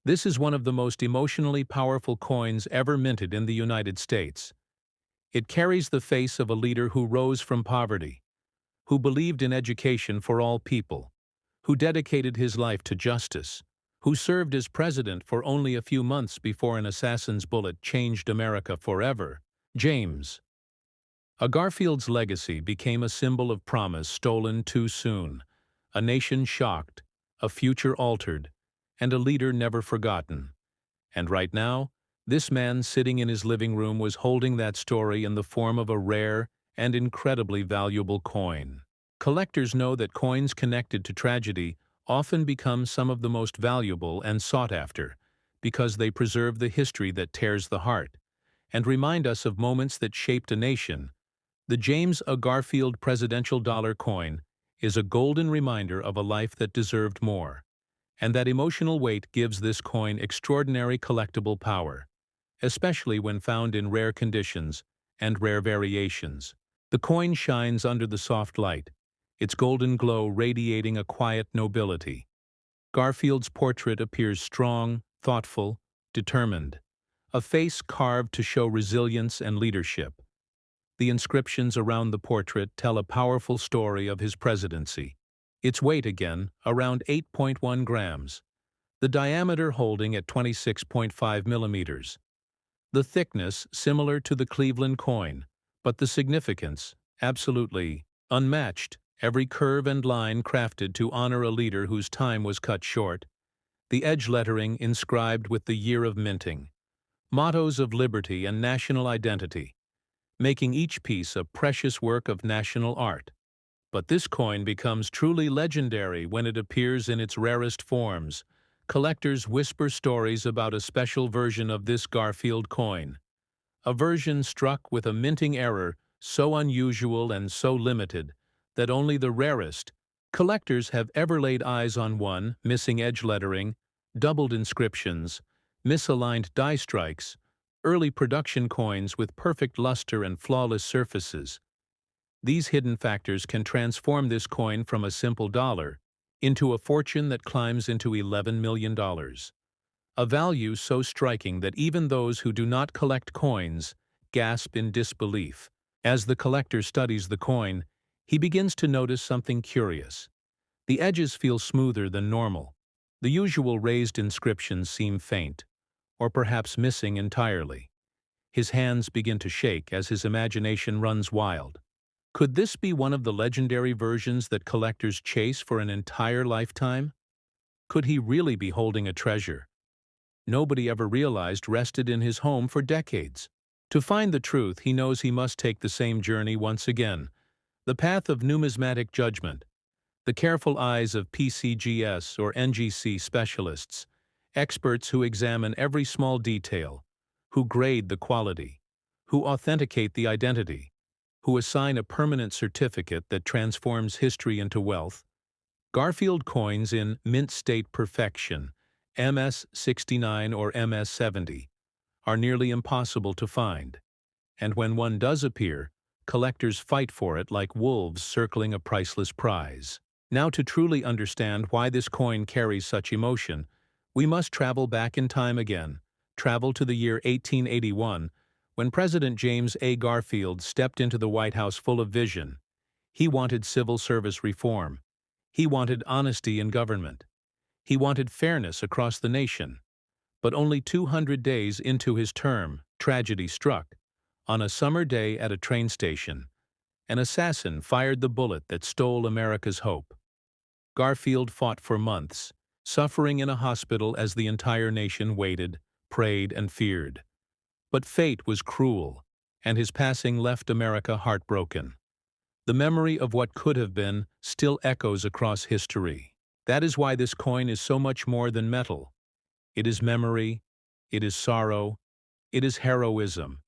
Speaker 2: This is one of the most emotionally powerful coins ever minted in the United States. It carries the face of a leader who rose from poverty, who believed in education for all people, who dedicated his life to justice, who served as president for only a few months before an assassin's bullet changed America forever. James. A Garfield's legacy became a symbol of promise stolen too soon, a nation shocked, a future altered, and a leader never forgotten. And right now, this man sitting in his living room was holding that story in the form of a rare and incredibly valuable coin. Collectors know that coins connected to tragedy often become some of the most valuable and sought after, because they preserve the history that tears the heart, and remind us of moments that shaped a nation. The James A. Garfield presidential dollar coin is a golden reminder of a life that deserved more, and that emotional weight gives this coin extraordinary collectible power, especially when found in rare conditions and rare variations. The coin shines under the soft light, its golden glow radiating a quiet nobility. Garfield's portrait appears strong, thoughtful, determined, a face carved to show resilience and leadership. The inscriptions around the portrait tell a powerful story of his presidency. Its weight again, around 8.1 grams. The diameter holding at 26.5 millimeters. The thickness similar to the Cleveland coin, but the significance absolutely unmatched. Every curve and line crafted to honor a leader whose time was cut short. The edge lettering inscribed with the year of minting. Mottos of liberty and national identity, making each piece a precious work of national art. But this coin becomes truly legendary when it appears in its rarest forms. Collectors whisper stories about a special version of this Garfield coin. A version struck with a minting error so unusual and so limited that only the rarest collectors have ever laid eyes on. One, missing edge lettering, doubled inscriptions, misaligned die strikes, early production coins with perfect luster and flawless surfaces. These hidden factors can transform this coin from a simple dollar into a fortune that climbs into $11 million. A value so striking that even those who do not collect coins gasp in disbelief. As the collector studies the coin, he begins to notice something curious. The edges feel smoother than normal. The usual raised inscriptions seem faint, or perhaps missing entirely. His hands begin to shake as his imagination runs wild. Could this be one of the legendary versions that collectors chase for an entire lifetime? Could he really be holding a treasure nobody ever realized rested in his home for decades? To find the truth, he knows he must take the same journey once again, the path of numismatic judgment, the careful eyes of PCGS or NGC specialists, experts who examine every small detail, who grade the quality, who authenticate the identity, who assign a permanent certificate that transforms history into wealth. Garfield coins in mint state perfection, MS-69 or MS-70, are nearly impossible to find, and when one does appear, collectors fight for it like wolves circling a priceless prize. Now, to truly understand why this coin carries such emotion, we must travel back in time again, travel to the year 1881, when President James A. Garfield stepped into the White House full of vision. He wanted civil service reform. He wanted honesty in government. He wanted fairness across the nation. But only 200 days into his term, tragedy struck. On a summer day at a train station, an assassin fired the bullet that stole America's hope. Garfield fought for months, suffering in a hospital as the entire nation waited, prayed, and feared. But fate was cruel, and his passing left America heartbroken. The memory of what could have been still echoes across history. That is why this coin is so much more than metal. It is memory, it is sorrow, it is heroism.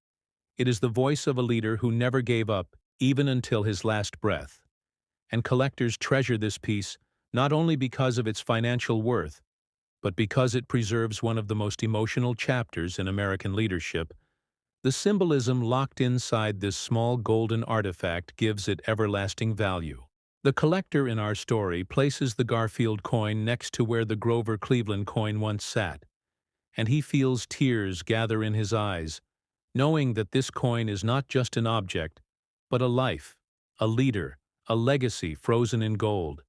Speaker 2: It is the voice of a leader who never gave up, even until his last breath. And collectors treasure this piece not only because of its financial worth, but because it preserves one of the most emotional chapters in American leadership. The symbolism locked inside this small golden artifact gives it everlasting value. The collector in our story places the Garfield coin next to where the Grover Cleveland coin once sat, and he feels tears gather in his eyes, knowing that this coin is not just an object, but a life, a leader, a legacy frozen in gold.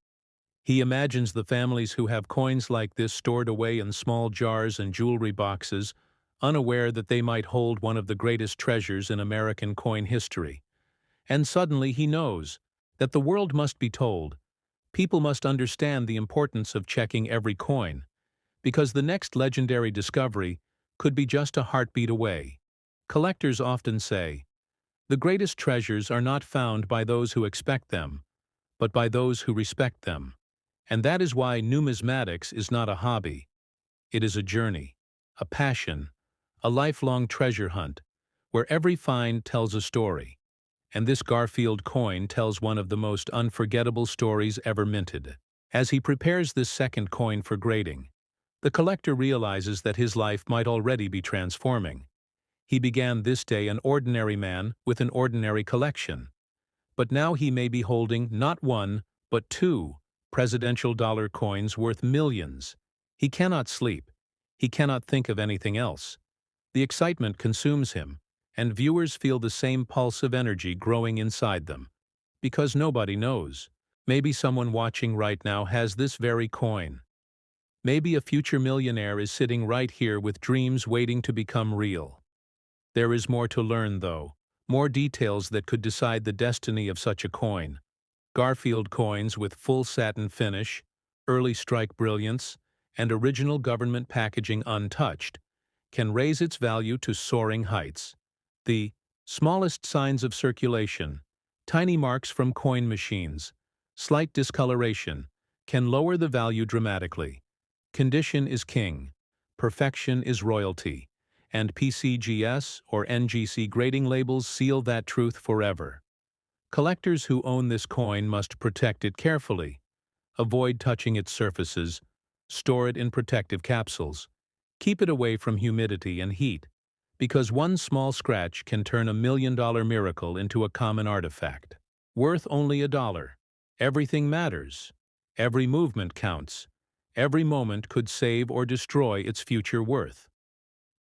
Speaker 2: He imagines the families who have coins like this stored away in small jars and jewelry boxes, unaware that they might hold one of the greatest treasures in American coin history. And suddenly he knows that the world must be told. People must understand the importance of checking every coin, because the next legendary discovery could be just a heartbeat away. Collectors often say, "The greatest treasures are not found by those who expect them, but by those who respect them." And that is why numismatics is not a hobby. It is a journey, a passion, a lifelong treasure hunt, where every find tells a story. And this Garfield coin tells one of the most unforgettable stories ever minted. As he prepares this second coin for grading, the collector realizes that his life might already be transforming. He began this day an ordinary man with an ordinary collection. But now he may be holding not one, but two presidential dollar coins worth millions. He cannot sleep. He cannot think of anything else. The excitement consumes him, and viewers feel the same pulse of energy growing inside them. Because nobody knows. Maybe someone watching right now has this very coin. Maybe a future millionaire is sitting right here with dreams waiting to become real. There is more to learn, though. More details that could decide the destiny of such a coin. Garfield coins with full satin finish, early strike brilliance, and original government packaging untouched can raise its value to soaring heights. The smallest signs of circulation, tiny marks from coin machines, slight discoloration, can lower the value dramatically. Condition is king. Perfection is royalty. And PCGS or NGC grading labels seal that truth forever. Collectors who own this coin must protect it carefully. Avoid touching its surfaces. Store it in protective capsules. Keep it away from humidity and heat, because one small scratch can turn a $1 million miracle into a common artifact. Worth only $1. Everything matters. Every movement counts. Every moment could save or destroy its future worth.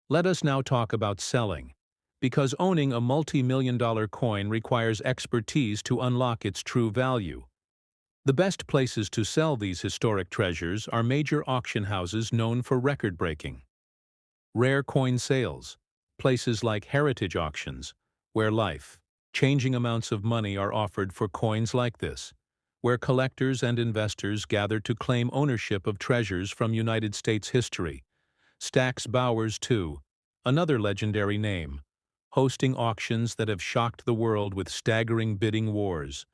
Speaker 2: Let us now talk about selling, because owning a multi-million-dollar coin requires expertise to unlock its true value. The best places to sell these historic treasures are major auction houses known for record-breaking. Rare coin sales, places like heritage auctions, where life-changing amounts of money are offered for coins like this, where collectors and investors gather to claim ownership of treasures from United States history. Stack's Bowers, too, another legendary name, hosting auctions that have shocked the world with staggering bidding wars.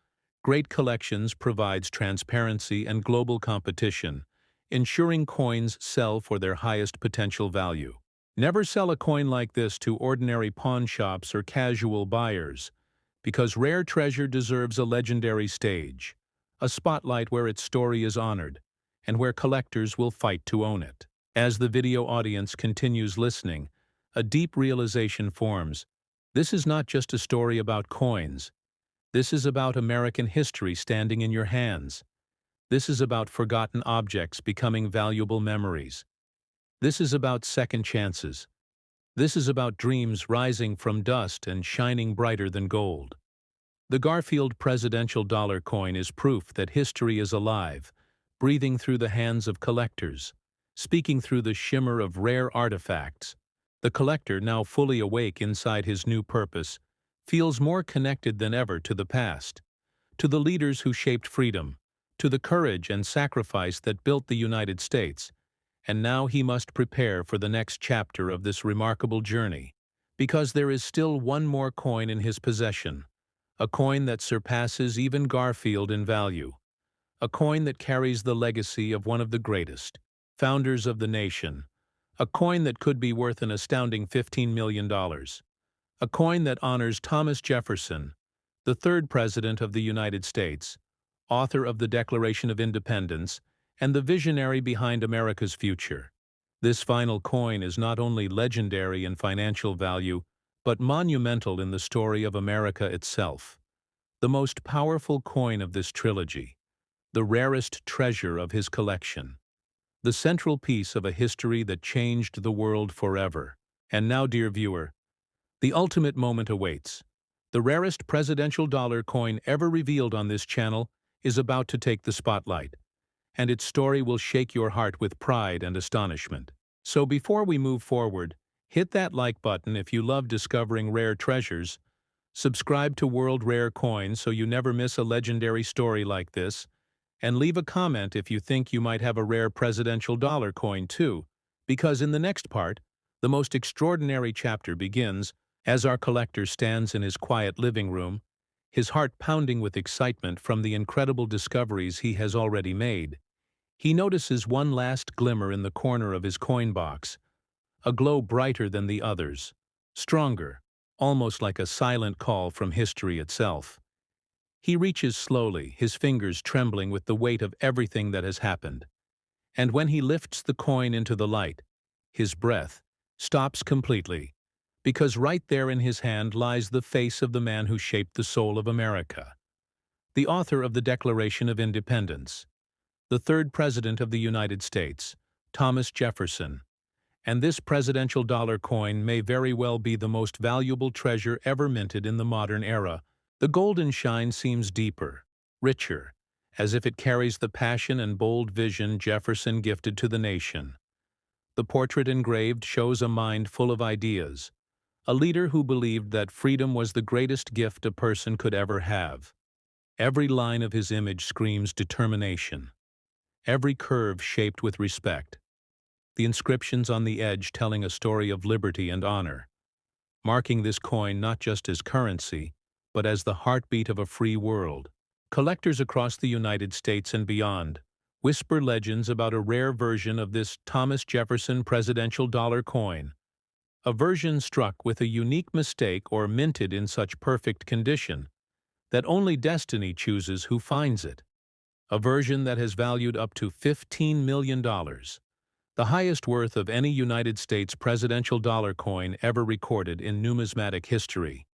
Speaker 2: Great Collections provides transparency and global competition, ensuring coins sell for their highest potential value. Never sell a coin like this to ordinary pawn shops or casual buyers, because rare treasure deserves a legendary stage, a spotlight where its story is honored, and where collectors will fight to own it. As the video audience continues listening, a deep realization forms. This is not just a story about coins. This is about American history standing in your hands. This is about forgotten objects becoming valuable memories. This is about second chances. This is about dreams rising from dust and shining brighter than gold. The Garfield presidential dollar coin is proof that history is alive, breathing through the hands of collectors, speaking through the shimmer of rare artifacts. The collector, now fully awake inside his new purpose, feels more connected than ever to the past, to the leaders who shaped freedom, to the courage and sacrifice that built the United States, and now he must prepare for the next chapter of this remarkable journey, because there is still one more coin in his possession, a coin that surpasses even Garfield in value, a coin that carries the legacy of one of the greatest founders of the nation, a coin that could be worth an astounding $15 million, a coin that honors Thomas Jefferson, the third President of the United States, author of the Declaration of Independence, and the visionary behind America's future. This final coin is not only legendary in financial value, but monumental in the story of America itself. The most powerful coin of this trilogy, the rarest treasure of his collection, the central piece of a history that changed the world forever. And now, dear viewer, the ultimate moment awaits. The rarest presidential dollar coin ever revealed on this channel is about to take the spotlight. and its story will shake your heart with pride and astonishment. So before we move forward, hit that like button if you love discovering rare treasures, subscribe to World Rare Coins so you never miss a legendary story like this, and leave a comment if you think you might have a rare presidential dollar coin too, because in the next part, the most extraordinary chapter begins as our collector stands in his quiet living room, his heart pounding with excitement from the incredible discoveries he has already made. He notices one last glimmer in the corner of his coin box, a glow brighter than the others, stronger, almost like a silent call from history itself. He reaches slowly, his fingers trembling with the weight of everything that has happened. And when he lifts the coin into the light, his breath stops completely, because right there in his hand lies the face of the man who shaped the soul of America, the author of the Declaration of Independence, the third President of the United States, Thomas Jefferson. And this presidential dollar coin may very well be the most valuable treasure ever minted in the modern era. The golden shine seems deeper, richer, as if it carries the passion and bold vision Jefferson gifted to the nation. The portrait engraved shows a mind full of ideas, a leader who believed that freedom was the greatest gift a person could ever have. Every line of his image screams determination, every curve shaped with respect, the inscriptions on the edge telling a story of liberty and honor, marking this coin not just as currency, but as the heartbeat of a free world. Collectors across the United States and beyond whisper legends about a rare version of this Thomas Jefferson presidential dollar coin, a version struck with a unique mistake or minted in such perfect condition that only destiny chooses who finds it, a version that has valued up to $15 million, the highest worth of any United States presidential dollar coin ever recorded in numismatic history.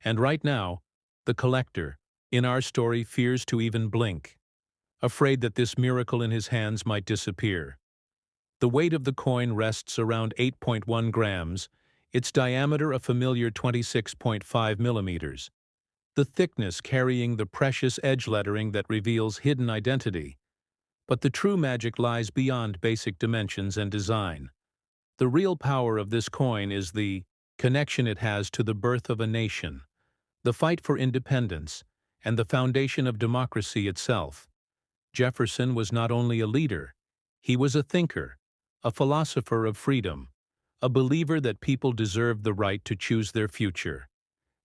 Speaker 2: And right now, the collector, in our story, fears to even blink, afraid that this miracle in his hands might disappear. The weight of the coin rests around 8.1 grams, its diameter a familiar 26.5 millimeters, the thickness carrying the precious edge lettering that reveals hidden identity. But the true magic lies beyond basic dimensions and design. The real power of this coin is the connection it has to the birth of a nation, the fight for independence, and the foundation of democracy itself. Jefferson was not only a leader, he was a thinker, a philosopher of freedom, a believer that people deserved the right to choose their future.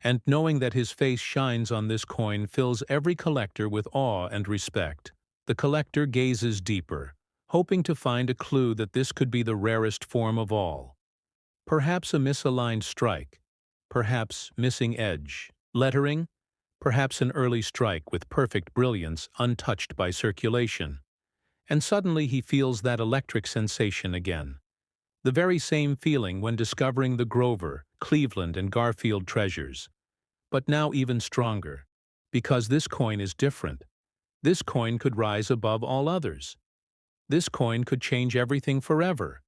Speaker 2: And knowing that his face shines on this coin fills every collector with awe and respect. The collector gazes deeper, hoping to find a clue that this could be the rarest form of all. Perhaps a misaligned strike, perhaps missing edge, lettering, perhaps an early strike with perfect brilliance untouched by circulation. And suddenly he feels that electric sensation again. The very same feeling when discovering the Grover, Cleveland, and Garfield treasures. But now even stronger, because this coin is different. This coin could rise above all others. This coin could change everything forever.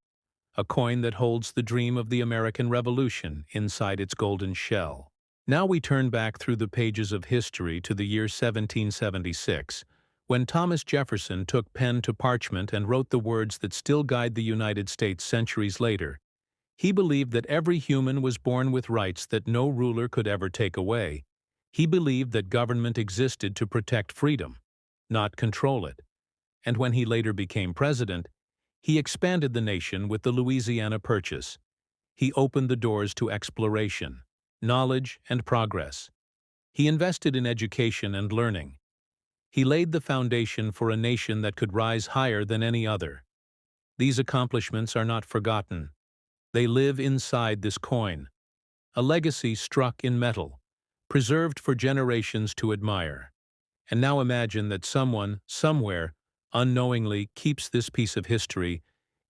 Speaker 2: A coin that holds the dream of the American Revolution inside its golden shell. Now we turn back through the pages of history to the year 1776, when Thomas Jefferson took pen to parchment and wrote the words that still guide the United States centuries later. He believed that every human was born with rights that no ruler could ever take away. He believed that government existed to protect freedom, not control it. And when he later became president, he expanded the nation with the Louisiana Purchase. He opened the doors to exploration, knowledge, and progress. He invested in education and learning. He laid the foundation for a nation that could rise higher than any other. These accomplishments are not forgotten. They live inside this coin, a legacy struck in metal, preserved for generations to admire. And now imagine that someone, somewhere, unknowingly keeps this piece of history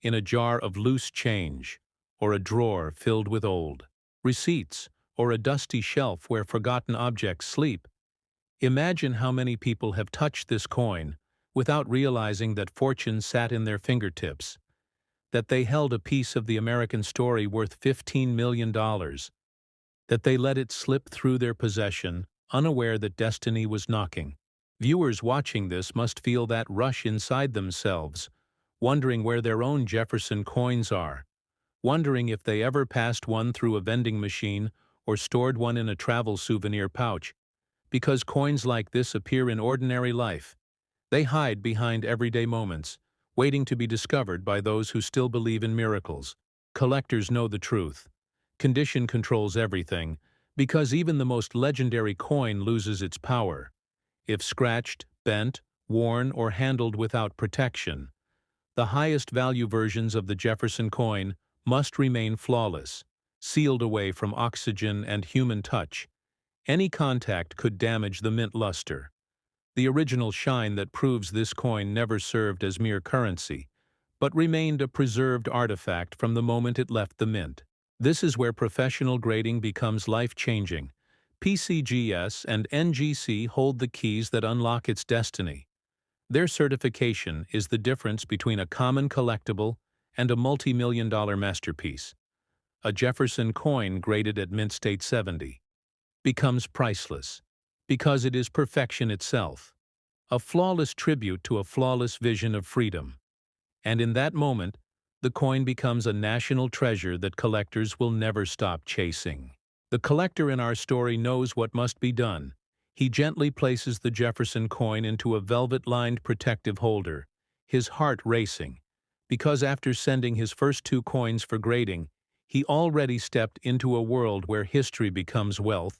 Speaker 2: in a jar of loose change, or a drawer filled with old receipts, or a dusty shelf where forgotten objects sleep. Imagine how many people have touched this coin without realizing that fortune sat in their fingertips, that they held a piece of the American story worth $15 million, that they let it slip through their possession, unaware that destiny was knocking. Viewers watching this must feel that rush inside themselves, wondering where their own Jefferson coins are, wondering if they ever passed one through a vending machine or stored one in a travel souvenir pouch. Because coins like this appear in ordinary life, they hide behind everyday moments, waiting to be discovered by those who still believe in miracles. Collectors know the truth. Condition controls everything, because even the most legendary coin loses its power if scratched, bent, worn, or handled without protection. The highest value versions of the Jefferson coin must remain flawless, sealed away from oxygen and human touch. Any contact could damage the mint luster, the original shine that proves this coin never served as mere currency, but remained a preserved artifact from the moment it left the mint. This is where professional grading becomes life-changing. PCGS and NGC hold the keys that unlock its destiny. Their certification is the difference between a common collectible and a multi-million-dollar masterpiece. A Jefferson coin graded at mint state 70 becomes priceless because it is perfection itself, a flawless tribute to a flawless vision of freedom. And in that moment, the coin becomes a national treasure that collectors will never stop chasing. The collector in our story knows what must be done. He gently places the Jefferson coin into a velvet-lined protective holder, his heart racing, because after sending his first 2 coins for grading, he already stepped into a world where history becomes wealth.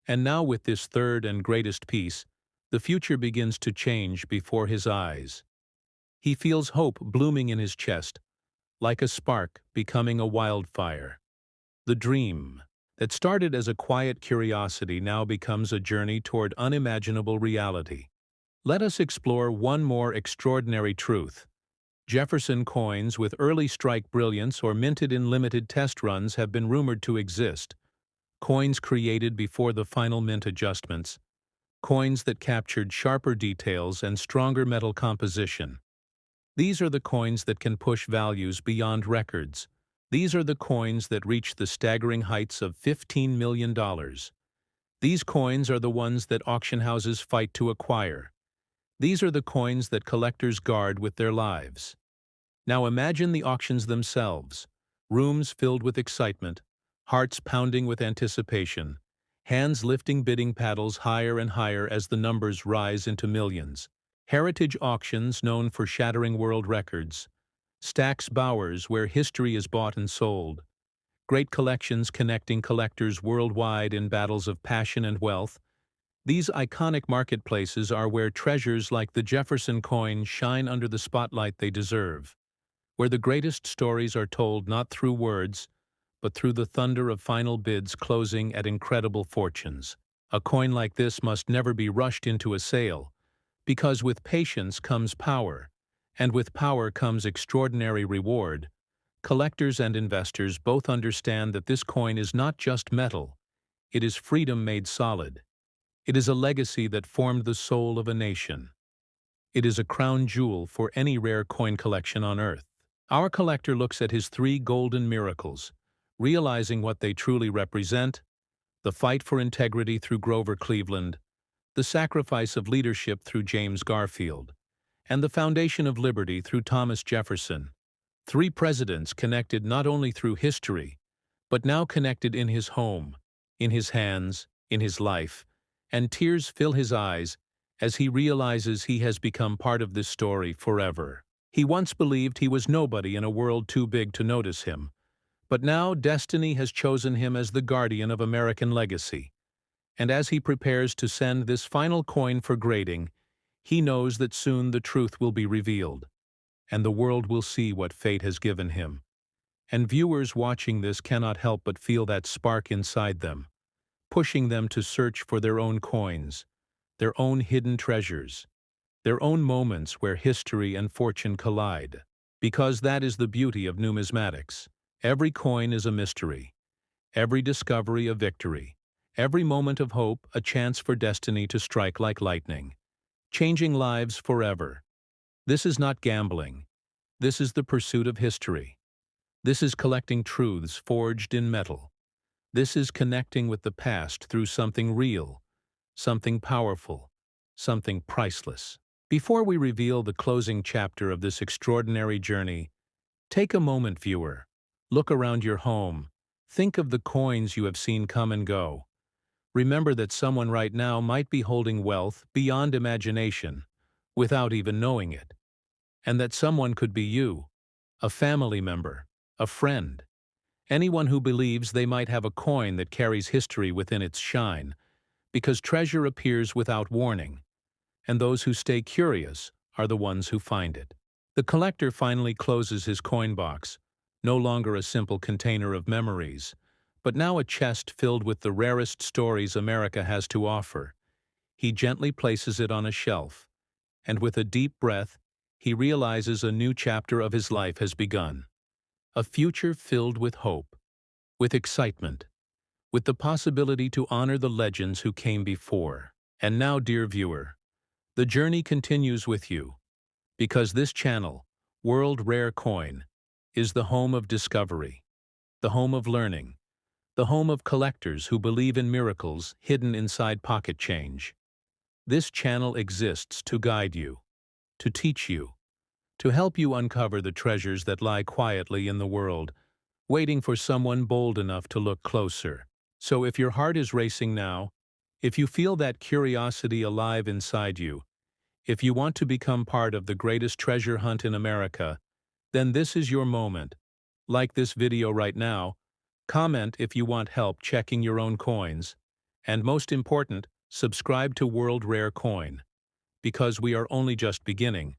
Speaker 2: And now with this third and greatest piece, the future begins to change before his eyes. He feels hope blooming in his chest, like a spark becoming a wildfire. The dream that started as a quiet curiosity now becomes a journey toward unimaginable reality. Let us explore one more extraordinary truth. Jefferson coins with early strike brilliance or minted in limited test runs have been rumored to exist. Coins created before the final mint adjustments. Coins that captured sharper details and stronger metal composition. These are the coins that can push values beyond records. These are the coins that reach the staggering heights of $15 million. These coins are the ones that auction houses fight to acquire. These are the coins that collectors guard with their lives. Now imagine the auctions themselves, rooms filled with excitement, hearts pounding with anticipation, hands lifting bidding paddles higher and higher as the numbers rise into millions. Heritage auctions known for shattering world records. Stack's Bowers where history is bought and sold. Great collections connecting collectors worldwide in battles of passion and wealth. These iconic marketplaces are where treasures like the Jefferson coin shine under the spotlight they deserve. Where the greatest stories are told not through words, but through the thunder of final bids closing at incredible fortunes. A coin like this must never be rushed into a sale, because with patience comes power, and with power comes extraordinary reward. Collectors and investors both understand that this coin is not just metal, it is freedom made solid. It is a legacy that formed the soul of a nation. It is a crown jewel for any rare coin collection on Earth. Our collector looks at his 3 golden miracles, realizing what they truly represent: the fight for integrity through Grover Cleveland, the sacrifice of leadership through James Garfield, and the foundation of liberty through Thomas Jefferson. 3 presidents connected not only through history, but now connected in his home, in his hands, in his life, and tears fill his eyes as he realizes he has become part of this story forever. He once believed he was nobody in a world too big to notice him, but now destiny has chosen him as the guardian of American legacy. And as he prepares to send this final coin for grading, he knows that soon the truth will be revealed, and the world will see what fate has given him. And viewers watching this cannot help but feel that spark inside them, pushing them to search for their own coins, their own hidden treasures, their own moments where history and fortune collide. Because that is the beauty of numismatics. Every coin is a mystery, every discovery a victory, every moment of hope a chance for destiny to strike like lightning, changing lives forever. This is not gambling. This is the pursuit of history. This is collecting truths forged in metal. This is connecting with the past through something real, something powerful, something priceless. Before we reveal the closing chapter of this extraordinary journey, take a moment, viewer. Look around your home. Think of the coins you have seen come and go. Remember that someone right now might be holding wealth beyond imagination, without even knowing it. And that someone could be you, a family member, a friend, anyone who believes they might have a coin that carries history within its shine, because treasure appears without warning, and those who stay curious are the ones who find it. The collector finally closes his coin box, no longer a simple container of memories, but now a chest filled with the rarest stories America has to offer. He gently places it on a shelf, and with a deep breath, he realizes a new chapter of his life has begun. A future filled with hope, with excitement, with the possibility to honor the legends who came before. And now, dear viewer, the journey continues with you, because this channel, World Rare Coin, is the home of discovery, the home of learning, the home of collectors who believe in miracles hidden inside pocket change. This channel exists to guide you, to teach you, to help you uncover the treasures that lie quietly in the world, waiting for someone bold enough to look closer. So if your heart is racing now, if you feel that curiosity alive inside you, if you want to become part of the greatest treasure hunt in America, then this is your moment. Like this video right now, comment if you want help checking your own coins, and most important, subscribe to World Rare Coin, because we are only just beginning.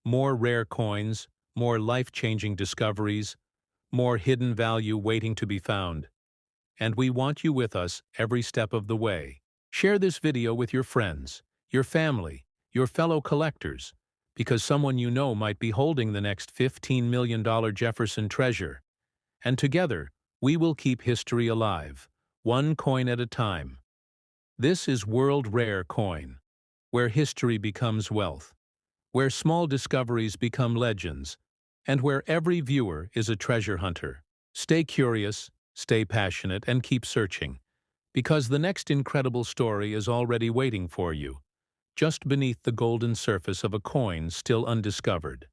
Speaker 2: More rare coins, more life-changing discoveries, more hidden value waiting to be found. And we want you with us every step of the way. Share this video with your friends, your family, your fellow collectors, because someone you know might be holding the next $15 million Jefferson treasure. And together, we will keep history alive, one coin at a time. This is World Rare Coin, where history becomes wealth, where small discoveries become legends, and where every viewer is a treasure hunter. Stay curious, stay passionate, and keep searching, because the next incredible story is already waiting for you, just beneath the golden surface of a coin still undiscovered.